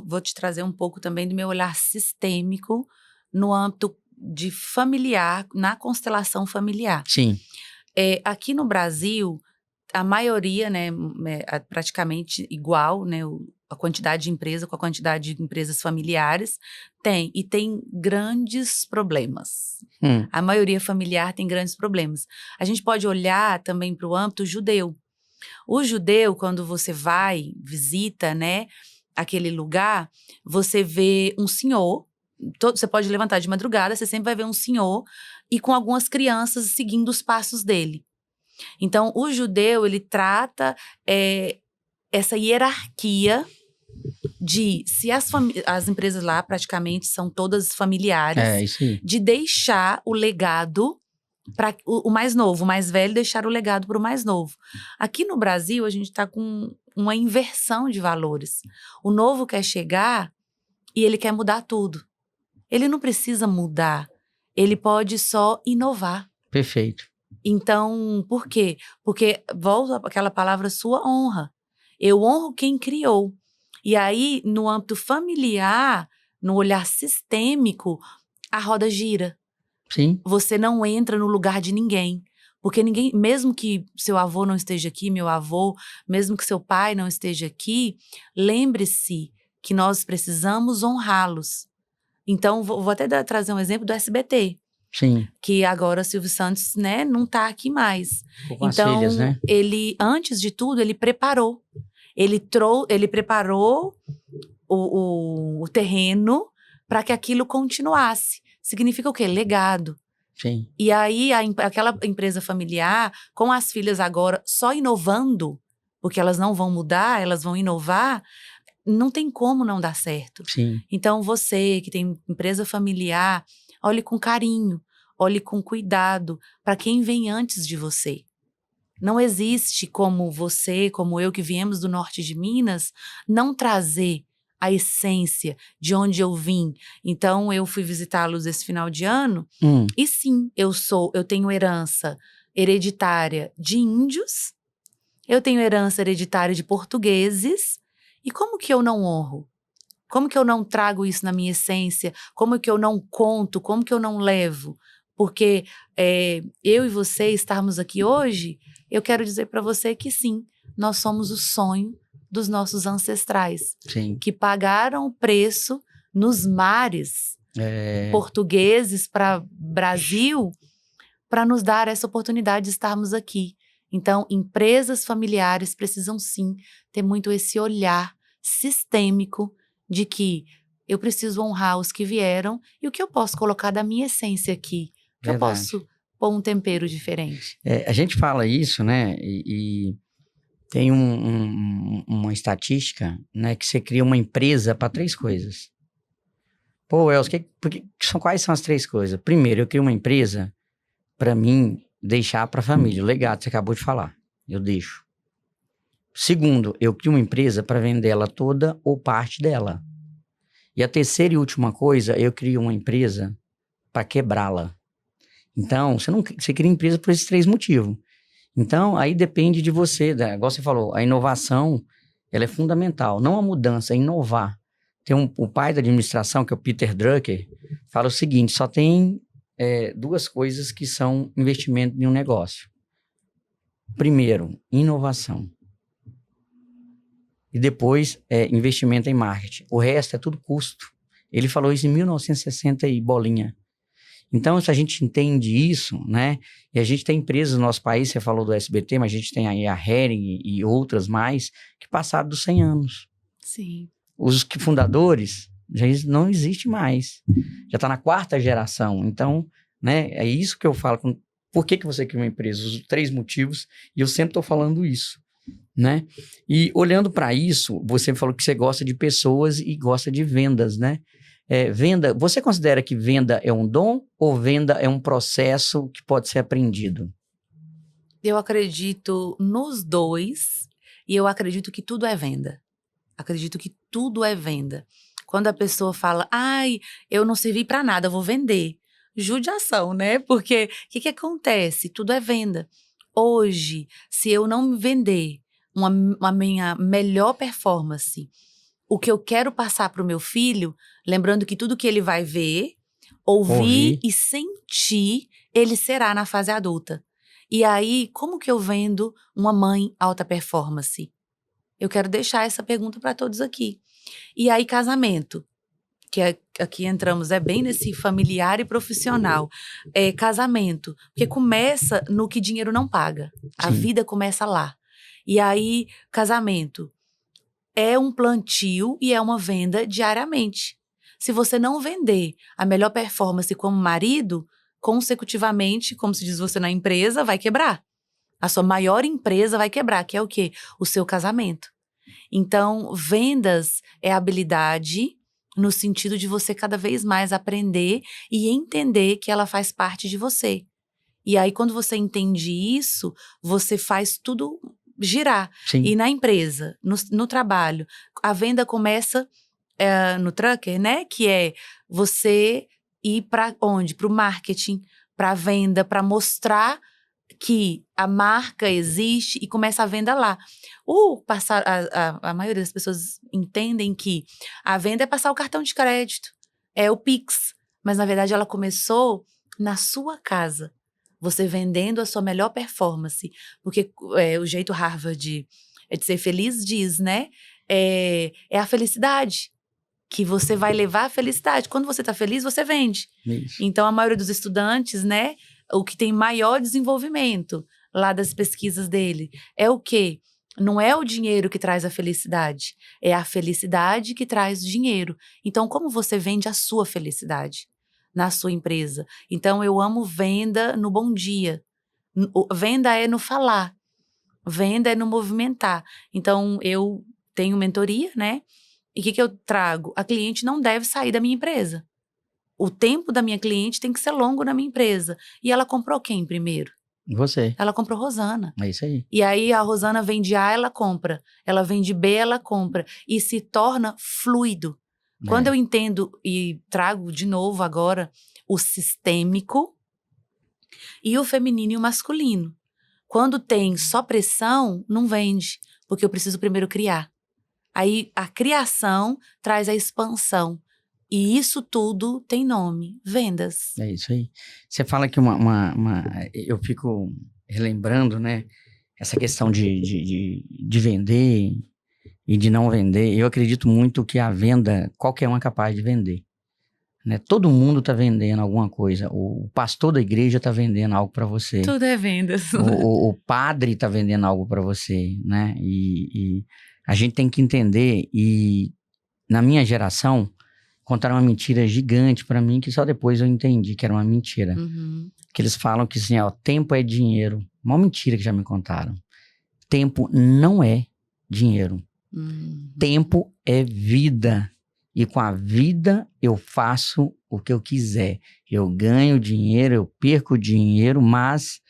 vou te trazer um pouco também do meu olhar sistêmico no âmbito de familiar, na constelação familiar. Sim. Aqui no Brasil, a maioria, né, praticamente igual, né, a quantidade de empresa com a quantidade de empresas familiares, tem grandes problemas. A maioria familiar tem grandes problemas. A gente pode olhar também para o âmbito judeu. O judeu, quando você visita, né, aquele lugar, você vê um senhor, você pode levantar de madrugada, você sempre vai ver um senhor e com algumas crianças seguindo os passos dele. Então, o judeu, ele trata essa hierarquia de, se as empresas lá praticamente são todas familiares, Isso aí. de deixar o legado para o mais novo, o mais velho deixar o legado para o mais novo. Aqui no Brasil, a gente está com uma inversão de valores. O novo quer chegar e ele quer mudar tudo. Ele não precisa mudar, ele pode só inovar. Perfeito. Então, por quê? Porque, volta aquela palavra sua honra. Eu honro quem criou. E aí, no âmbito familiar, no olhar sistêmico, a roda gira. Sim. Você não entra no lugar de ninguém. Porque ninguém, mesmo que seu avô não esteja aqui, meu avô, mesmo que seu pai não esteja aqui, lembre-se que nós precisamos honrá-los. Então, vou até trazer um exemplo do SBT. Sim. Que agora o Silvio Santos, né, não tá aqui mais. Com as Então, filhas, né? ele, antes de tudo, ele preparou. Ele preparou o terreno para que aquilo continuasse. Significa o quê? Legado. Sim. E aí, aquela empresa familiar, com as filhas agora só inovando, porque elas não vão mudar, elas vão inovar, não tem como não dar certo. Sim. Então, você que tem empresa familiar, olhe com carinho, olhe com cuidado para quem vem antes de você. Não existe como você, como eu que viemos do norte de Minas, não trazer a essência de onde eu vim. Então, eu fui visitá-los esse final de ano e sim, eu tenho herança hereditária de índios, eu tenho herança hereditária de portugueses, e como que eu não honro? Como que eu não trago isso na minha essência? Como que eu não conto? Como que eu não levo? Porque eu e você estarmos aqui hoje, eu quero dizer para você que sim, nós somos o sonho dos nossos ancestrais. Sim. Que pagaram o preço nos mares portugueses para Brasil para nos dar essa oportunidade de estarmos aqui. Então, empresas familiares precisam sim ter muito esse olhar sistêmico de que eu preciso honrar os que vieram e o que eu posso colocar da minha essência aqui. Que eu posso pôr um tempero diferente. A gente fala isso, né? E tem uma estatística, né? Que você cria uma empresa para 3 coisas. Pô, Elcio, quais são as 3 coisas? Primeiro, eu crio uma empresa para mim deixar para a família. O legado, você acabou de falar. Eu deixo. Segundo, eu crio uma empresa para vender ela toda ou parte dela. E a terceira e última coisa, eu crio uma empresa para quebrá-la. Então, você cria empresa por esses 3 motivos. Então, aí depende de você, né? Igual você falou, a inovação, ela é fundamental. Não a mudança, é inovar. O pai da administração, que é o Peter Drucker, fala o seguinte, só tem duas coisas que são investimento em um negócio. Primeiro, inovação. E depois, investimento em marketing. O resto é tudo custo. Ele falou isso em 1960 e bolinha. Então, se a gente entende isso, né? E a gente tem empresas no nosso país, você falou do SBT, mas a gente tem aí a Hering e outras mais, que passaram dos 100 anos. Sim. Os fundadores já não existe mais. Já está na 4ª geração. Então, né? É isso que eu falo. Por que você cria uma empresa? Os 3 motivos, e eu sempre estou falando isso, né? E olhando para isso, você falou que você gosta de pessoas e gosta de vendas, né? Venda, você considera que venda é um dom ou venda é um processo que pode ser aprendido? Eu acredito nos dois e eu acredito que tudo é venda. Acredito que tudo é venda. Quando a pessoa fala, ai, eu não servi para nada, eu vou vender. Judiação, né? Porque o que acontece? Tudo é venda. Hoje, se eu não me vender uma minha melhor performance, o que eu quero passar para o meu filho, lembrando que tudo que ele vai ver, ouvir e sentir, ele será na fase adulta. E aí, como que eu vendo uma mãe alta performance? Eu quero deixar essa pergunta para todos aqui. E aí, casamento, que aqui entramos, bem nesse familiar e profissional. Casamento, porque começa no que dinheiro não paga. A Sim. vida começa lá. E aí, casamento é um plantio e é uma venda diariamente. Se você não vender a melhor performance como marido, consecutivamente, como se diz você na empresa, vai quebrar. A sua maior empresa vai quebrar, que é o quê? O seu casamento. Então, vendas é habilidade no sentido de você cada vez mais aprender e entender que ela faz parte de você. E aí, quando você entende isso, você faz tudo girar. Sim. E na empresa, no trabalho, a venda começa no Trucker, né? Que é você ir para onde? Para o marketing, para a venda, para mostrar que a marca existe e começa a venda lá. A maioria das pessoas entendem que a venda é passar o cartão de crédito, é o Pix. Mas, na verdade, ela começou na sua casa. Você vendendo a sua melhor performance. Porque o jeito Harvard de ser feliz diz, né? É a felicidade. Que você vai levar a felicidade. Quando você está feliz, você vende. Isso. Então, a maioria dos estudantes, né? O que tem maior desenvolvimento lá das pesquisas dele é o quê? Não é o dinheiro que traz a felicidade. É a felicidade que traz dinheiro. Então, como você vende a sua felicidade na sua empresa? Então, eu amo venda no bom dia. Venda é no falar. Venda é no movimentar. Então, eu tenho mentoria, né? E o que eu trago? A cliente não deve sair da minha empresa. O tempo da minha cliente tem que ser longo na minha empresa. E ela comprou quem primeiro? Você. Ela comprou Rosana. É isso aí. E aí a Rosana vende A, ela compra. Ela vende B, ela compra. E se torna fluido. Quando eu entendo e trago de novo agora o sistêmico e o feminino e o masculino. Quando tem só pressão, não vende. Porque eu preciso primeiro criar. Aí a criação traz a expansão. E isso tudo tem nome, vendas. É isso aí. Você fala que eu fico relembrando, né? Essa questão de vender e de não vender. Eu acredito muito que a venda, qualquer um é capaz de vender. Né? Todo mundo está vendendo alguma coisa. O pastor da igreja está vendendo algo para você. Tudo é vendas. O padre está vendendo algo para você, né? E a gente tem que entender. E na minha geração, contaram uma mentira gigante para mim, que só depois eu entendi que era uma mentira. Uhum. Que eles falam que assim, tempo é dinheiro. Uma mentira que já me contaram. Tempo não é dinheiro. Uhum. Tempo é vida. E com a vida eu faço o que eu quiser. Eu ganho dinheiro, eu perco dinheiro, mas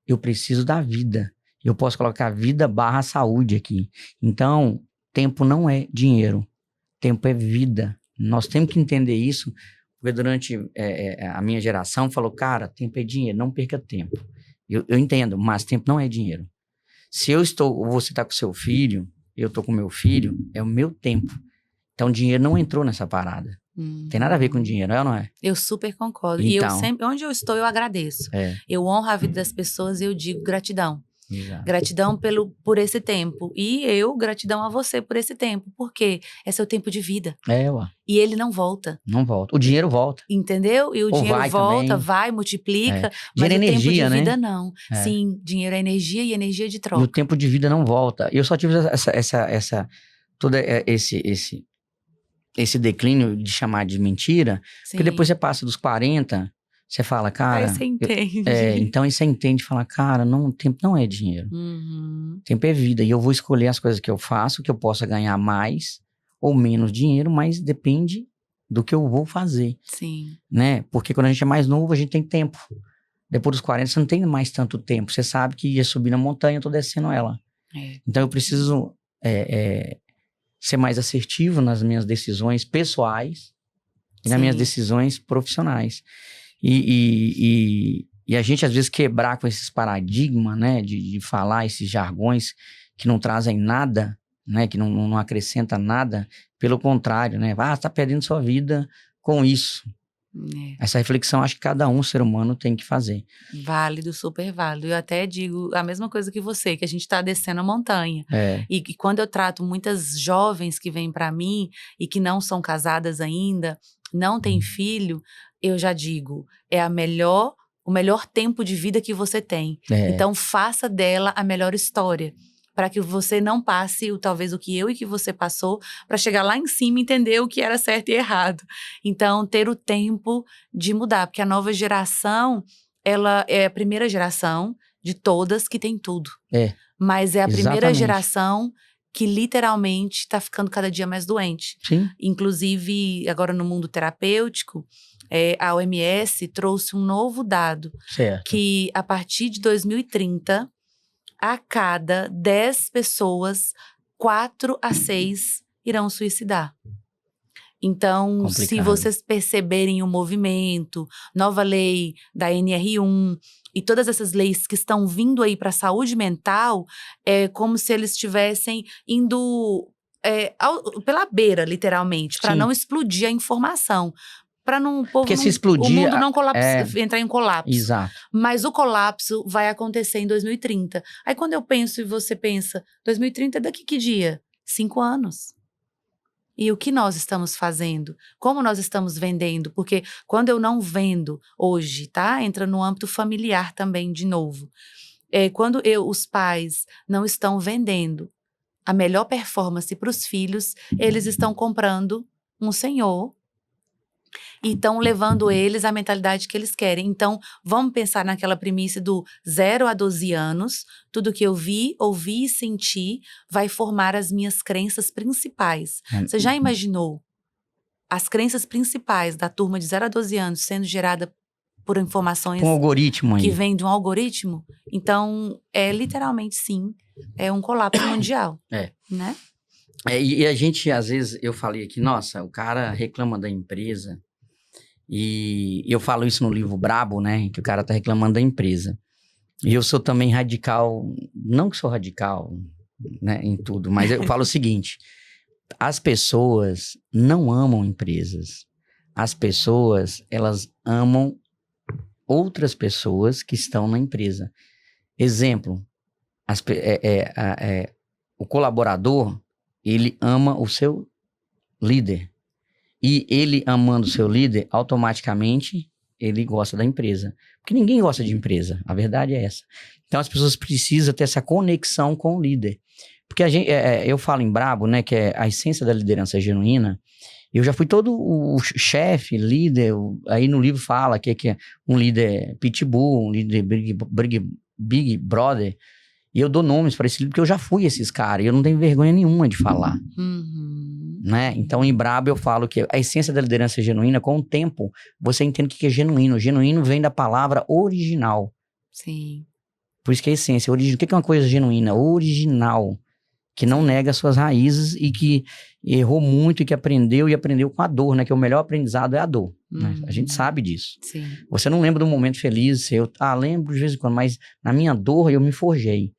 eu preciso da vida. Eu posso colocar vida / saúde aqui. Então, tempo não é dinheiro. Tempo é vida. Nós temos que entender isso, porque durante a minha geração falou, cara, tempo é dinheiro, não perca tempo. Eu entendo, mas tempo não é dinheiro. Se você tá com seu filho, eu tô com meu filho, é o meu tempo. Então, dinheiro não entrou nessa parada. Tem nada a ver com dinheiro, é ou não é? Eu super concordo. E eu sempre, onde eu estou, eu agradeço. Eu honro a vida das pessoas e eu digo gratidão. Exato. Gratidão por esse tempo. E gratidão a você por esse tempo. Porque é seu tempo de vida. Ué. E ele não volta. Não volta. O dinheiro volta. Entendeu? E o dinheiro volta, também. vai, multiplica. Dinheiro é mas energia, o tempo de né? vida não. Sim, dinheiro é energia e energia de troca. E o tempo de vida não volta. Eu só tive todo esse declínio de chamar de mentira, porque depois você passa dos 40, você fala, cara... Aí você entende. Então aí você entende e fala, cara, o tempo não é dinheiro. Tempo é vida. E eu vou escolher as coisas que eu faço, que eu possa ganhar mais ou menos dinheiro, mas depende do que eu vou fazer. Sim. Né? Porque quando a gente é mais novo, a gente tem tempo. Depois dos 40, você não tem mais tanto tempo. Você sabe que ia subir na montanha, eu tô descendo ela. Então eu preciso ser mais assertivo nas minhas decisões pessoais e nas minhas decisões profissionais. E a gente, às vezes, quebrar com esses paradigmas, né? De falar esses jargões que não trazem nada, né? Que não acrescenta nada. Pelo contrário, né? Você tá perdendo sua vida com isso. Essa reflexão, acho que cada ser humano tem que fazer. Válido, super válido. Eu até digo a mesma coisa que você, que a gente tá descendo a montanha. E quando eu trato muitas jovens que vêm para mim e que não são casadas ainda, não têm filho, eu já digo, o melhor tempo de vida que você tem. Então, faça dela a melhor história. Para que você não passe talvez o que eu e que você passou, para chegar lá em cima e entender o que era certo e errado. Então, ter o tempo de mudar, porque a nova geração, ela é a primeira geração de todas que tem tudo. Mas é a primeira geração que literalmente está ficando cada dia mais doente. Sim. Inclusive, agora no mundo terapêutico, a OMS trouxe um novo dado. Certo. Que a partir de 2030... a cada 10 pessoas, 4 a 6 irão suicidar. Então, se vocês perceberem o movimento, nova lei da NR1 e todas essas leis que estão vindo aí para a saúde mental, é como se eles estivessem indo pela beira, literalmente, para não explodir a informação. Para Porque se explodir, o mundo não entrar em colapso. Exato. Mas o colapso vai acontecer em 2030. Aí quando eu penso e você pensa, 2030 é daqui que dia? 5 anos. E o que nós estamos fazendo? Como nós estamos vendendo? Porque quando eu não vendo hoje, tá? Entra no âmbito familiar também, de novo. Quando os pais não estão vendendo a melhor performance para os filhos, eles estão comprando um senhor e estão levando eles à mentalidade que eles querem. Então, vamos pensar naquela premissa do 0 a 12 anos, tudo que eu vi, ouvi e senti vai formar as minhas crenças principais. Você já imaginou as crenças principais da turma de 0 a 12 anos sendo gerada por informações algoritmo que vêm de um algoritmo? Então, literalmente, sim, é um colapso mundial. Né? E a gente, às vezes, eu falei aqui, nossa, o cara reclama da empresa. E eu falo isso no livro Brabo, né? Que o cara tá reclamando da empresa. E eu sou também radical, não que sou radical, né, em tudo, mas eu falo o seguinte: as pessoas não amam empresas. As pessoas, elas amam outras pessoas que estão na empresa. Exemplo, o colaborador, ele ama o seu líder. E ele amando o seu líder, automaticamente ele gosta da empresa. Porque ninguém gosta de empresa, a verdade é essa. Então as pessoas precisam ter essa conexão com o líder. Porque eu falo em Brabo, né, que a essência da liderança genuína. Eu já fui todo o chefe, líder, aí no livro fala que é um líder pitbull, um líder big brother. E eu dou nomes para esse livro, porque eu já fui esses caras, e eu não tenho vergonha nenhuma de falar. Né? Então, em Brabo, eu falo que a essência da liderança genuína, com o tempo, você entende o que é genuíno. Genuíno vem da palavra original. Sim. Por isso que é a essência. O que é uma coisa genuína? Original. Que não nega suas raízes e errou muito e que aprendeu, e aprendeu com a dor, né? Que o melhor aprendizado é a dor, né? A gente sabe disso. Sim. Você não lembra do momento feliz, lembro de vez em quando, mas na minha dor eu me forjei.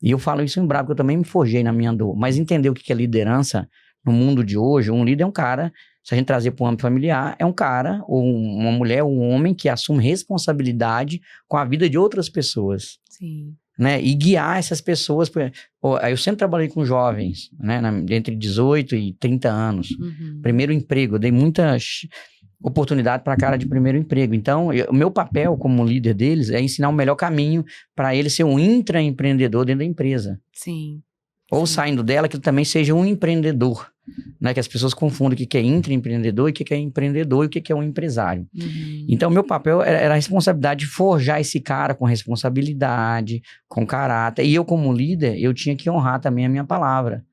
E eu falo isso em bravo, porque eu também me forjei na minha dor. Mas entender o que é liderança no mundo de hoje, um líder é um cara, se a gente trazer para o âmbito familiar, é um cara, ou uma mulher, ou um homem que assume responsabilidade com a vida de outras pessoas. Sim. Né? E guiar essas pessoas. Eu sempre trabalhei com jovens, né? Entre 18 e 30 anos. Primeiro emprego, eu dei muita oportunidade para cara de primeiro emprego. Então, o meu papel como líder deles é ensinar o melhor caminho para ele ser um intraempreendedor dentro da empresa. Sim. Ou saindo dela, que ele também seja um empreendedor. Né, que as pessoas confundem o que é intraempreendedor e o que é empreendedor e o que é um empresário. Então, meu papel era a responsabilidade de forjar esse cara com responsabilidade, com caráter. E eu, como líder, eu tinha que honrar também a minha palavra.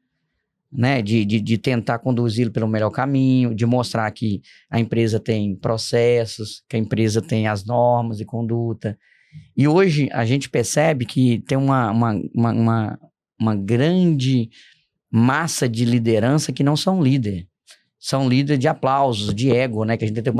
Né, de tentar conduzi-lo pelo melhor caminho, de mostrar que a empresa tem processos, que a empresa tem as normas de conduta. E hoje a gente percebe que tem uma grande massa de liderança que não são líder. São líder de aplausos, de ego, né? Que a gente tem que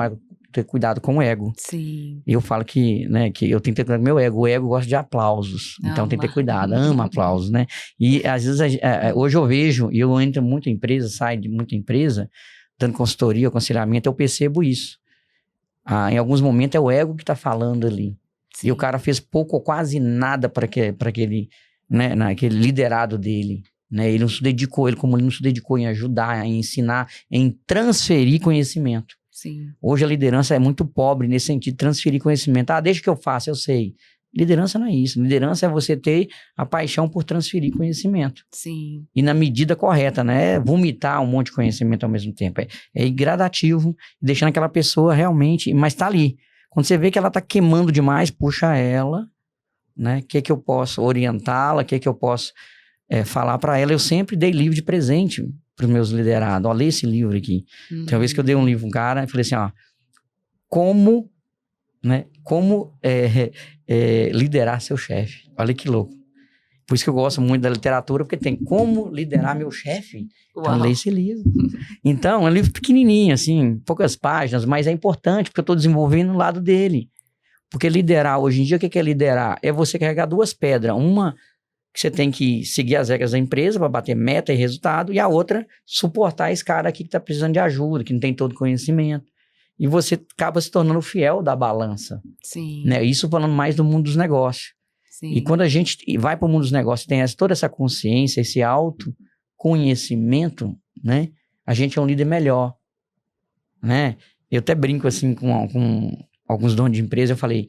ter cuidado com o ego. Sim. E eu falo que, né, que eu tenho que ter cuidado com o meu ego. O ego gosta de aplausos. Então tem que ter cuidado. Ama aplausos, né? E às vezes, hoje eu vejo, e eu entro em muita empresa, saio de muita empresa, dando consultoria, aconselhamento, eu percebo isso. Em alguns momentos é o ego que está falando ali. Sim. E o cara fez pouco ou quase nada para aquele, né, naquele liderado dele. Né? Ele não se dedicou, como ele não se dedicou em ajudar, em ensinar, em transferir conhecimento. Sim. Hoje a liderança é muito pobre nesse sentido, transferir conhecimento. Deixa que eu faça, eu sei. Liderança não é isso. Liderança é você ter a paixão por transferir conhecimento. Sim. E na medida correta, né? Vomitar um monte de conhecimento ao mesmo tempo. É gradativo, deixando aquela pessoa realmente... Mas tá ali. Quando você vê que ela tá queimando demais, puxa ela, né? O que eu posso orientá-la, o que eu posso... falar para ela, eu sempre dei livro de presente para os meus liderados. Ó, lê esse livro aqui. Tem uma vez que eu dei um livro para um cara, e falei assim, ó, como liderar seu chefe. Olha que louco. Por isso que eu gosto muito da literatura, porque tem como liderar meu chefe. Então, lê esse livro. Então, é um livro pequenininho, assim, poucas páginas, mas é importante, porque eu estou desenvolvendo o lado dele. Porque liderar, hoje em dia, o que é liderar? É você carregar duas pedras. Uma que você tem que seguir as regras da empresa para bater meta e resultado, e a outra, suportar esse cara aqui que está precisando de ajuda, que não tem todo conhecimento. E você acaba se tornando fiel da balança. Sim. Né? Isso falando mais do mundo dos negócios. Sim. E quando a gente vai para o mundo dos negócios, tem toda essa consciência, esse autoconhecimento, né? A gente é um líder melhor. Né? Eu até brinco assim com alguns donos de empresa, eu falei,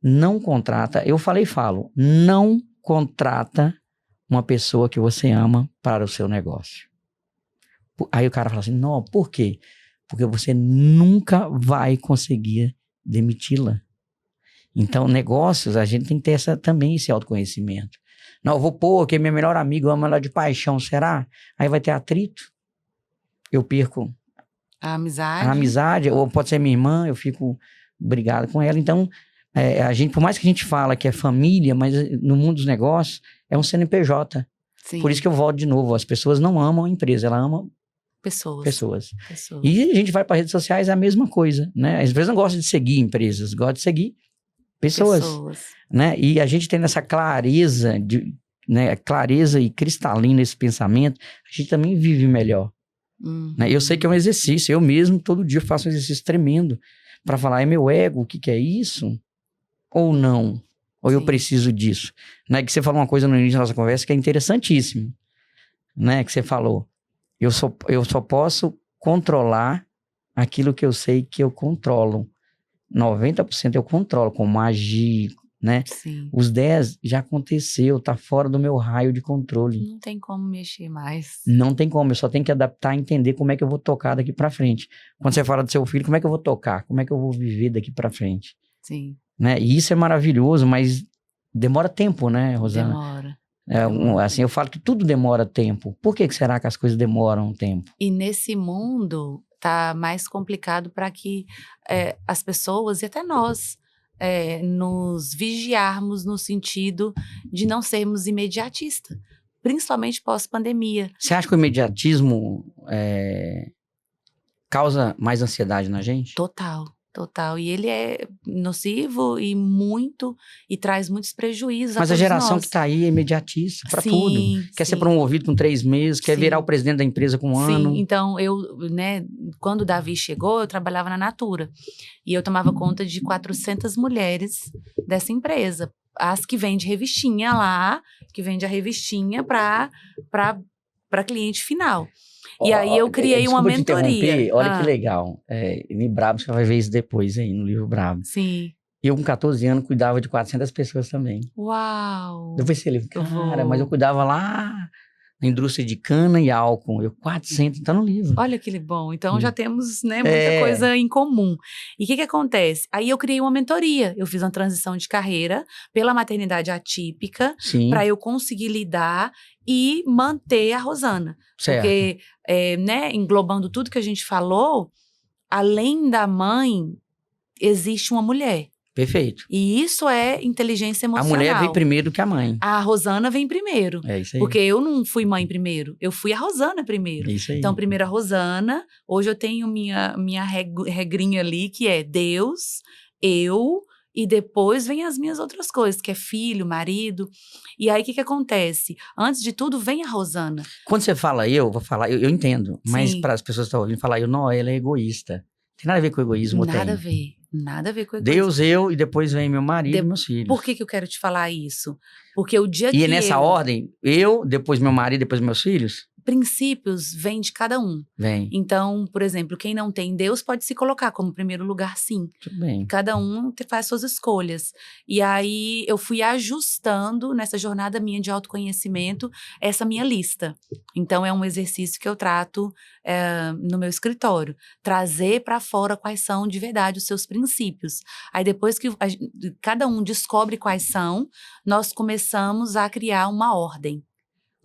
não contrata, eu falei e falo, não contrata uma pessoa que você ama para o seu negócio. Aí o cara fala assim, não, por quê? Porque você nunca vai conseguir demiti-la. Então, negócios, a gente tem que ter também esse autoconhecimento. Não, eu vou pôr, porque meu melhor amigo ama ela de paixão, será? Aí vai ter atrito. Eu perco a amizade. Ou pode ser minha irmã, eu fico brigado com ela. Então, a gente, por mais que a gente fala que é família, mas no mundo dos negócios é um CNPJ. Sim. Por isso que eu volto de novo, as pessoas não amam a empresa, elas amam pessoas. E a gente vai para redes sociais, é a mesma coisa, né? As empresas não gostam de seguir empresas, gostam de seguir pessoas. Né? E a gente tendo essa clareza, clareza e cristalina esse pensamento, a gente também vive melhor. Né? Eu sei que é um exercício, eu mesmo todo dia faço um exercício tremendo para falar, é meu ego, o que é isso? Ou não? Ou eu preciso disso? Né? Que você falou uma coisa no início da nossa conversa que é interessantíssimo, né? Que você falou, eu só posso controlar aquilo que eu sei que eu controlo. 90% eu controlo, como agir, né? Sim. Os 10% já aconteceu, tá fora do meu raio de controle. Não tem como mexer mais. Não tem como, eu só tenho que adaptar, entender como é que eu vou tocar daqui pra frente. Quando você fala do seu filho, como é que eu vou tocar? Como é que eu vou viver daqui pra frente? Sim. Né? E isso é maravilhoso, mas demora tempo, né, Rosana? Demora. Assim, eu falo que tudo demora tempo. Por que será que as coisas demoram tempo? E nesse mundo tá mais complicado para que as pessoas e até nós nos vigiarmos no sentido de não sermos imediatistas. principalmente pós-pandemia. Você acha que o imediatismo causa mais ansiedade na gente? Total. E ele é nocivo e traz muitos prejuízos Mas a a todos geração nós. que tá aí é imediatista pra Sim, tudo. Quer ser sim. promovido com 3 meses, quer virar Sim. o presidente da empresa com 1 ano. Sim, então quando o Davi chegou, eu trabalhava na Natura. E eu tomava conta de 400 mulheres dessa empresa. As que vendem revistinha lá, que vende a revistinha para cliente final. E aí eu criei uma Desculpa te mentoria. interromper, olha que legal. Em Brabo, você vai ver isso depois aí, no livro Brabo. Sim. Eu, com 14 anos, cuidava de 400 pessoas também. Uau! Depois você lembra, cara, mas eu cuidava lá na indústria de cana e álcool. 400, tá no livro. Olha que bom. Então já temos, muita coisa em comum. E o que acontece? Aí eu criei uma mentoria. Eu fiz uma transição de carreira pela maternidade atípica para eu conseguir lidar e manter a Rosana. Certo. Porque, englobando tudo que a gente falou, além da mãe, existe uma mulher. Perfeito. E isso é inteligência emocional. A mulher vem primeiro que a mãe. A Rosana vem primeiro. É isso aí. Porque eu não fui mãe primeiro, eu fui a Rosana primeiro. É isso aí. Então, primeiro a Rosana, hoje eu tenho minha regrinha ali, que é Deus, eu, e depois vem as minhas outras coisas, que é filho, marido. E aí, o que acontece? Antes de tudo, vem a Rosana. Quando você fala eu entendo. Mas para as pessoas que estão ouvindo, falar não, ela é egoísta. Tem nada a ver com egoísmo, Nada a ver com egoísmo. Deus, eu, e depois vem meu marido e meus filhos. Por que eu quero te falar isso? Porque o dia que E é nessa ordem, eu, depois meu marido, depois meus filhos? Princípios vêm de cada um. Vem. Então, por exemplo, quem não tem Deus pode se colocar como primeiro lugar, sim. Tudo bem. Cada um faz suas escolhas. E aí, eu fui ajustando nessa jornada minha de autoconhecimento essa minha lista. Então, é um exercício que eu trato no meu escritório. Trazer para fora quais são de verdade os seus princípios. Aí, depois que cada um descobre quais são, nós começamos a criar uma ordem.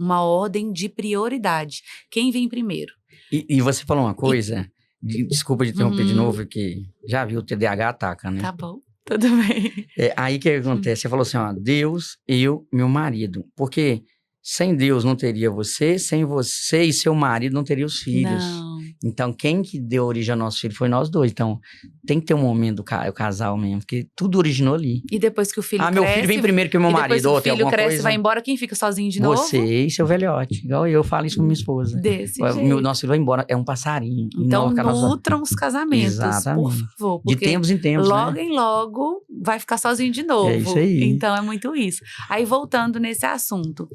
Uma ordem de prioridade. Quem vem primeiro? E você falou uma coisa, desculpa de interromper de novo, que já viu o TDAH ataca, né? Tá bom, tudo bem. Aí o que acontece? Você falou assim, ó, Deus, eu, meu marido. Porque sem Deus não teria você, sem você e seu marido não teria os filhos. Não. Então, quem que deu origem ao nosso filho foi nós dois. Então, tem que ter um momento do casal mesmo, porque tudo originou ali. E depois que o filho cresce... meu filho vem primeiro que o meu marido. Depois que o filho cresce coisa? vai embora, quem fica sozinho de novo? Você e seu velhote. Igual eu falo isso com minha esposa. Desse jeito. Nosso filho vai embora, é um passarinho. Então, nutram os casamentos, Exatamente. por favor. De tempos em tempos, logo né? em logo vai ficar sozinho de novo. É isso aí. Então, é muito isso. Aí, voltando nesse assunto.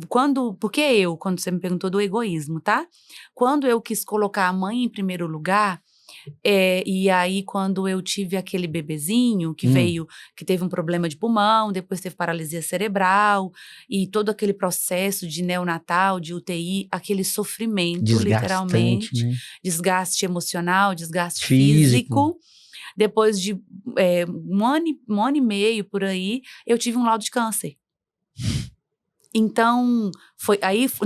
Quando você me perguntou do egoísmo, tá? Quando eu quis colocar a mãe em primeiro lugar, e aí quando eu tive aquele bebezinho que veio, que teve um problema de pulmão, depois teve paralisia cerebral, e todo aquele processo de neonatal, de UTI, aquele sofrimento, literalmente, né? Desgaste emocional, desgaste físico. Depois de um ano e meio por aí, eu tive um laudo de câncer. Então,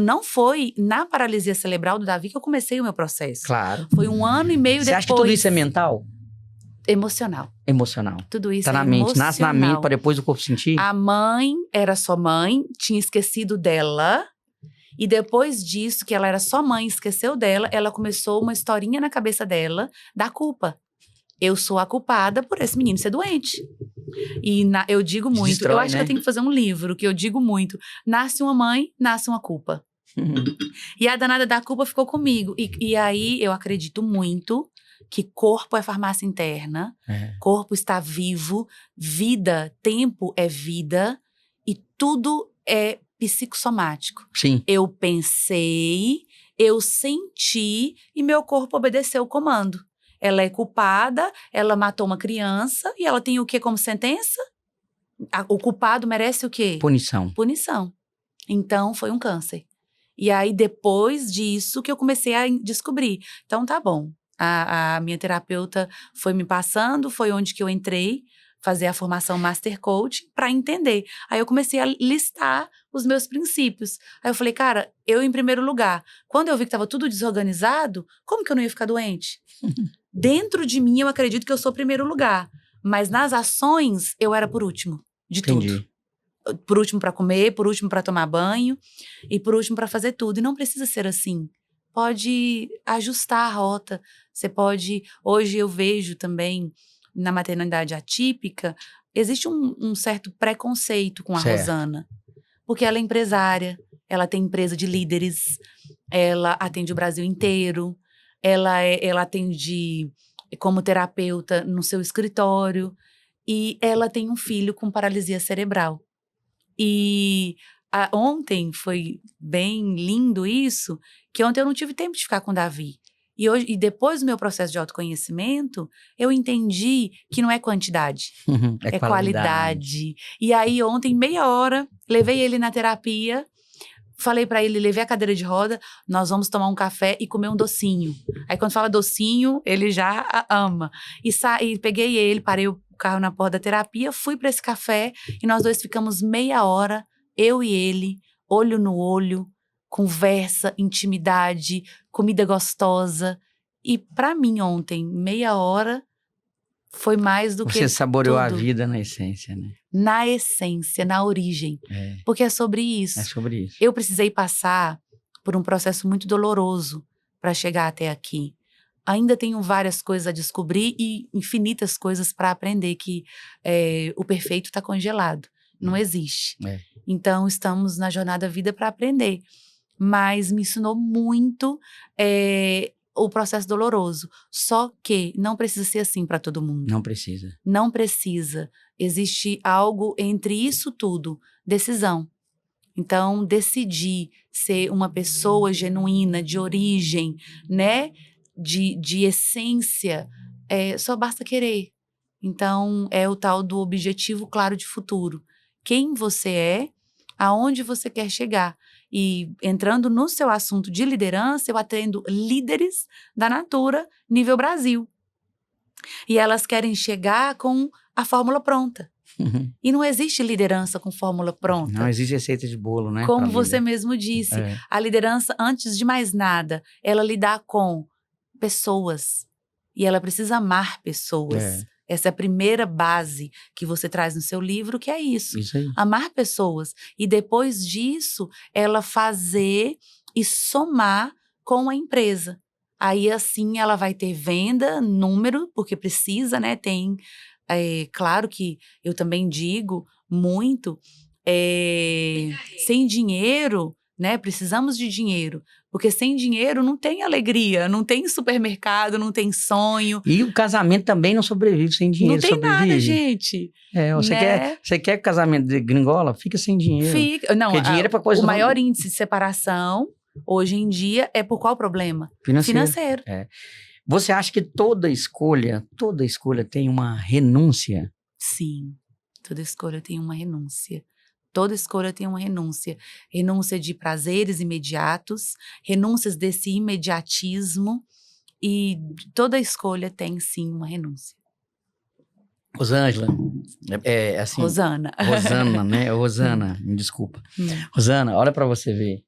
não foi na paralisia cerebral do Davi que eu comecei o meu processo. Claro. Foi um ano e meio depois. Você acha que tudo isso é mental? Emocional. Emocional. Tudo isso tá na mente, nasce na mente para depois o corpo sentir? A mãe era só mãe, tinha esquecido dela. E depois disso, que ela era só mãe, esqueceu dela, ela começou uma historinha na cabeça dela da culpa. Eu sou a culpada por esse menino ser doente. E eu digo muito, Destrói, eu acho né? que eu tenho que fazer um livro, que eu digo muito. Nasce uma mãe, nasce uma culpa. E a danada da culpa ficou comigo. E aí eu acredito muito que corpo é farmácia interna, corpo está vivo, vida, tempo é vida, e tudo é psicossomático. Sim. Eu pensei, eu senti e meu corpo obedeceu o comando. Ela é culpada, ela matou uma criança e ela tem o que como sentença? O culpado merece o quê? Punição. Punição. Então, foi um câncer. E aí, depois disso, que eu comecei a descobrir. Então, tá bom. A minha terapeuta foi me passando, foi onde que eu entrei, fazer a formação Master Coach para entender. Aí eu comecei a listar os meus princípios. Aí eu falei, cara, eu em primeiro lugar. Quando eu vi que estava tudo desorganizado, como que eu não ia ficar doente? Dentro de mim, eu acredito que eu sou primeiro lugar. Mas nas ações, eu era por último, de tudo. Por último para comer, por último para tomar banho e por último para fazer tudo. E não precisa ser assim. Pode ajustar a rota. Você pode... Hoje eu vejo também, na maternidade atípica, existe um certo preconceito com a Certo. Rosana. Porque ela é empresária, ela tem empresa de líderes, ela atende o Brasil inteiro, ela atende como terapeuta no seu escritório e ela tem um filho com paralisia cerebral. E ontem foi bem lindo isso, que ontem eu não tive tempo de ficar com o Davi. E depois do meu processo de autoconhecimento, eu entendi que não é quantidade, é qualidade. E aí ontem, meia hora, levei ele na terapia, falei pra ele, levei a cadeira de roda, nós vamos tomar um café e comer um docinho. Aí quando fala docinho, ele já ama. E peguei ele, parei o carro na porta da terapia, fui pra esse café e nós dois ficamos meia hora, eu e ele, olho no olho, conversa, intimidade, comida gostosa. E pra mim ontem, meia hora foi mais do que Você saboreou a tudo. vida na essência, né? Na essência, na origem. Porque é sobre isso. É sobre isso. Eu precisei passar por um processo muito doloroso para chegar até aqui. Ainda tenho várias coisas a descobrir e infinitas coisas para aprender, que o perfeito está congelado. Não existe. Então, estamos na jornada vida para aprender. Mas me ensinou muito o processo doloroso. Só que não precisa ser assim para todo mundo. Não precisa. Não precisa. Existe algo entre isso tudo. Decisão. Então, decidir ser uma pessoa genuína, de origem, né? De essência, só basta querer. Então, é o tal do objetivo claro de futuro. Quem você é, aonde você quer chegar. E entrando no seu assunto de liderança, eu atendo líderes da Natura, nível Brasil. E elas querem chegar com a fórmula pronta. E não existe liderança com fórmula pronta. Não existe receita de bolo, né? Como você mesmo disse, a liderança, antes de mais nada, ela lidar com pessoas. E ela precisa amar pessoas. Essa é a primeira base que você traz no seu livro, que é isso. Isso aí. Amar pessoas. E depois disso, ela fazer e somar com a empresa. Aí, assim, ela vai ter venda, número, porque precisa, né? Tem, claro que eu também digo muito, sem dinheiro, né? Precisamos de dinheiro. Porque sem dinheiro não tem alegria, não tem supermercado, não tem sonho. E o casamento também não sobrevive sem dinheiro. Não tem nada, gente. Você quer casamento de gringola? Fica sem dinheiro. Não, porque dinheiro é pra coisa... O maior índice de separação, hoje em dia, é por qual problema? Financeiro. Você acha que toda escolha tem uma renúncia? Sim, toda escolha tem uma renúncia. Toda escolha tem uma renúncia. Renúncia de prazeres imediatos, renúncias desse imediatismo, e toda escolha tem, sim, uma renúncia. Rosângela, assim... Rosana, né? Rosana, me desculpa. Rosana, olha pra você ver.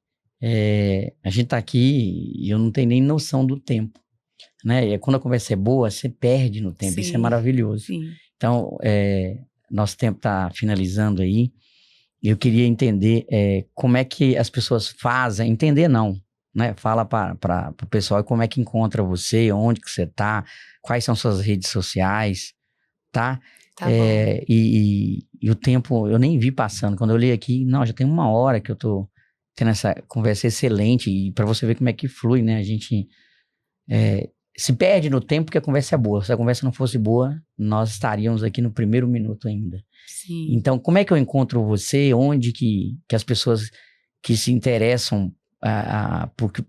A gente tá aqui e eu não tenho nem noção do tempo, né? E quando a conversa é boa, você perde no tempo. Sim, isso é maravilhoso. Sim. Então, nosso tempo tá finalizando aí. Eu queria entender como é que as pessoas fazem, entender não, né? Fala para o pessoal como é que encontra você, onde que você tá, quais são suas redes sociais, tá? Tá bom. E o tempo, eu nem vi passando, quando eu olhei aqui, não, já tem 1 hora que eu tô tendo essa conversa excelente, e para você ver como é que flui, né? A gente se perde no tempo porque a conversa é boa. Se a conversa não fosse boa, nós estaríamos aqui no primeiro minuto ainda. Sim. Então, como é que eu encontro você? Onde que as pessoas que se interessam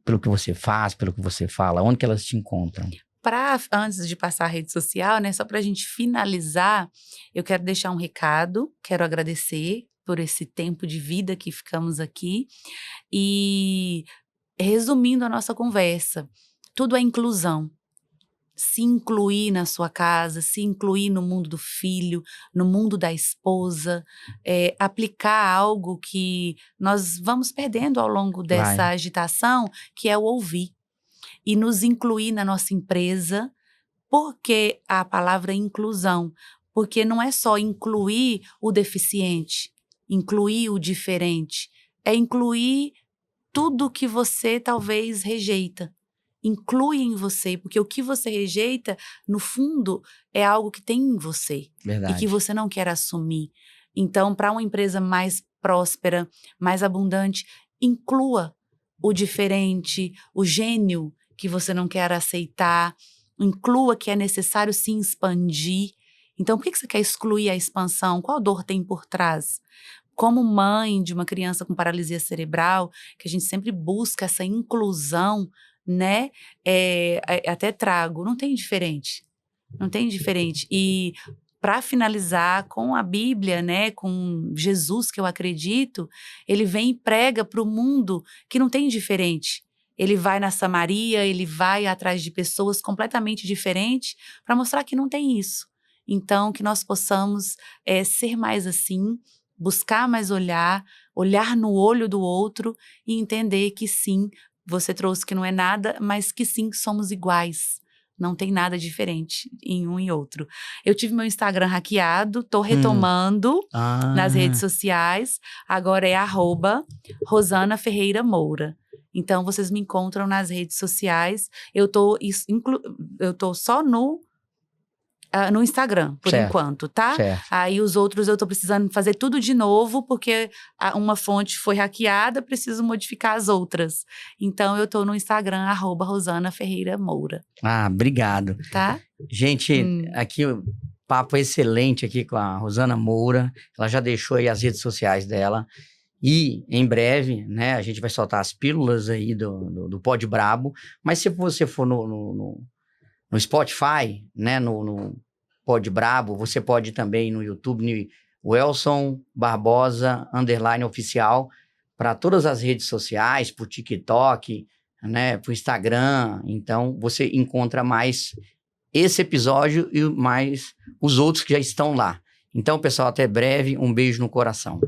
pelo que você faz, pelo que você fala, onde que elas te encontram? Antes de passar a rede social, né, só para a gente finalizar, eu quero deixar um recado, quero agradecer por esse tempo de vida que ficamos aqui. E, resumindo a nossa conversa, tudo é inclusão. Se incluir na sua casa, se incluir no mundo do filho, no mundo da esposa, aplicar algo que nós vamos perdendo ao longo dessa agitação, que é o ouvir. E nos incluir na nossa empresa, porque a palavra inclusão, porque não é só incluir o deficiente, incluir o diferente, é incluir tudo que você talvez rejeita. Inclui em você, porque o que você rejeita, no fundo, é algo que tem em você e que Verdade. você não quer assumir. Então, para uma empresa mais próspera, mais abundante, inclua o diferente, o gênio que você não quer aceitar, inclua que é necessário se expandir. Então, por que você quer excluir a expansão? Qual dor tem por trás? Como mãe de uma criança com paralisia cerebral, que a gente sempre busca essa inclusão, né? Até trago, não tem diferente. Não tem diferente. E para finalizar com a Bíblia, né, com Jesus, que eu acredito, ele vem e prega para o mundo que não tem diferente. Ele vai na Samaria, ele vai atrás de pessoas completamente diferentes para mostrar que não tem isso. Então, que nós possamos ser mais assim, buscar mais olhar no olho do outro e entender que sim, você trouxe que não é nada, mas que sim, somos iguais. Não tem nada diferente em um e outro. Eu tive meu Instagram hackeado, tô retomando nas redes sociais. Agora é @Rosana Ferreira Moura. Então, vocês me encontram nas redes sociais. Eu tô só no Instagram, por Certo, enquanto, tá? certo. Aí os outros eu tô precisando fazer tudo de novo, porque uma fonte foi hackeada, preciso modificar as outras. Então, eu tô no Instagram, @Rosana Ferreira Moura, Obrigado. tá? Gente, aqui o papo excelente aqui com a Rosana Moura. Ela já deixou aí as redes sociais dela. E em breve, né, a gente vai soltar as pílulas aí do Pod Brabo. Mas se você for no Spotify, né, no Pod Brabo, você pode também no YouTube, no Welson Barbosa _oficial, para todas as redes sociais, pro TikTok, né, pro Instagram. Então, você encontra mais esse episódio e mais os outros que já estão lá. Então, pessoal, até breve. Um beijo no coração.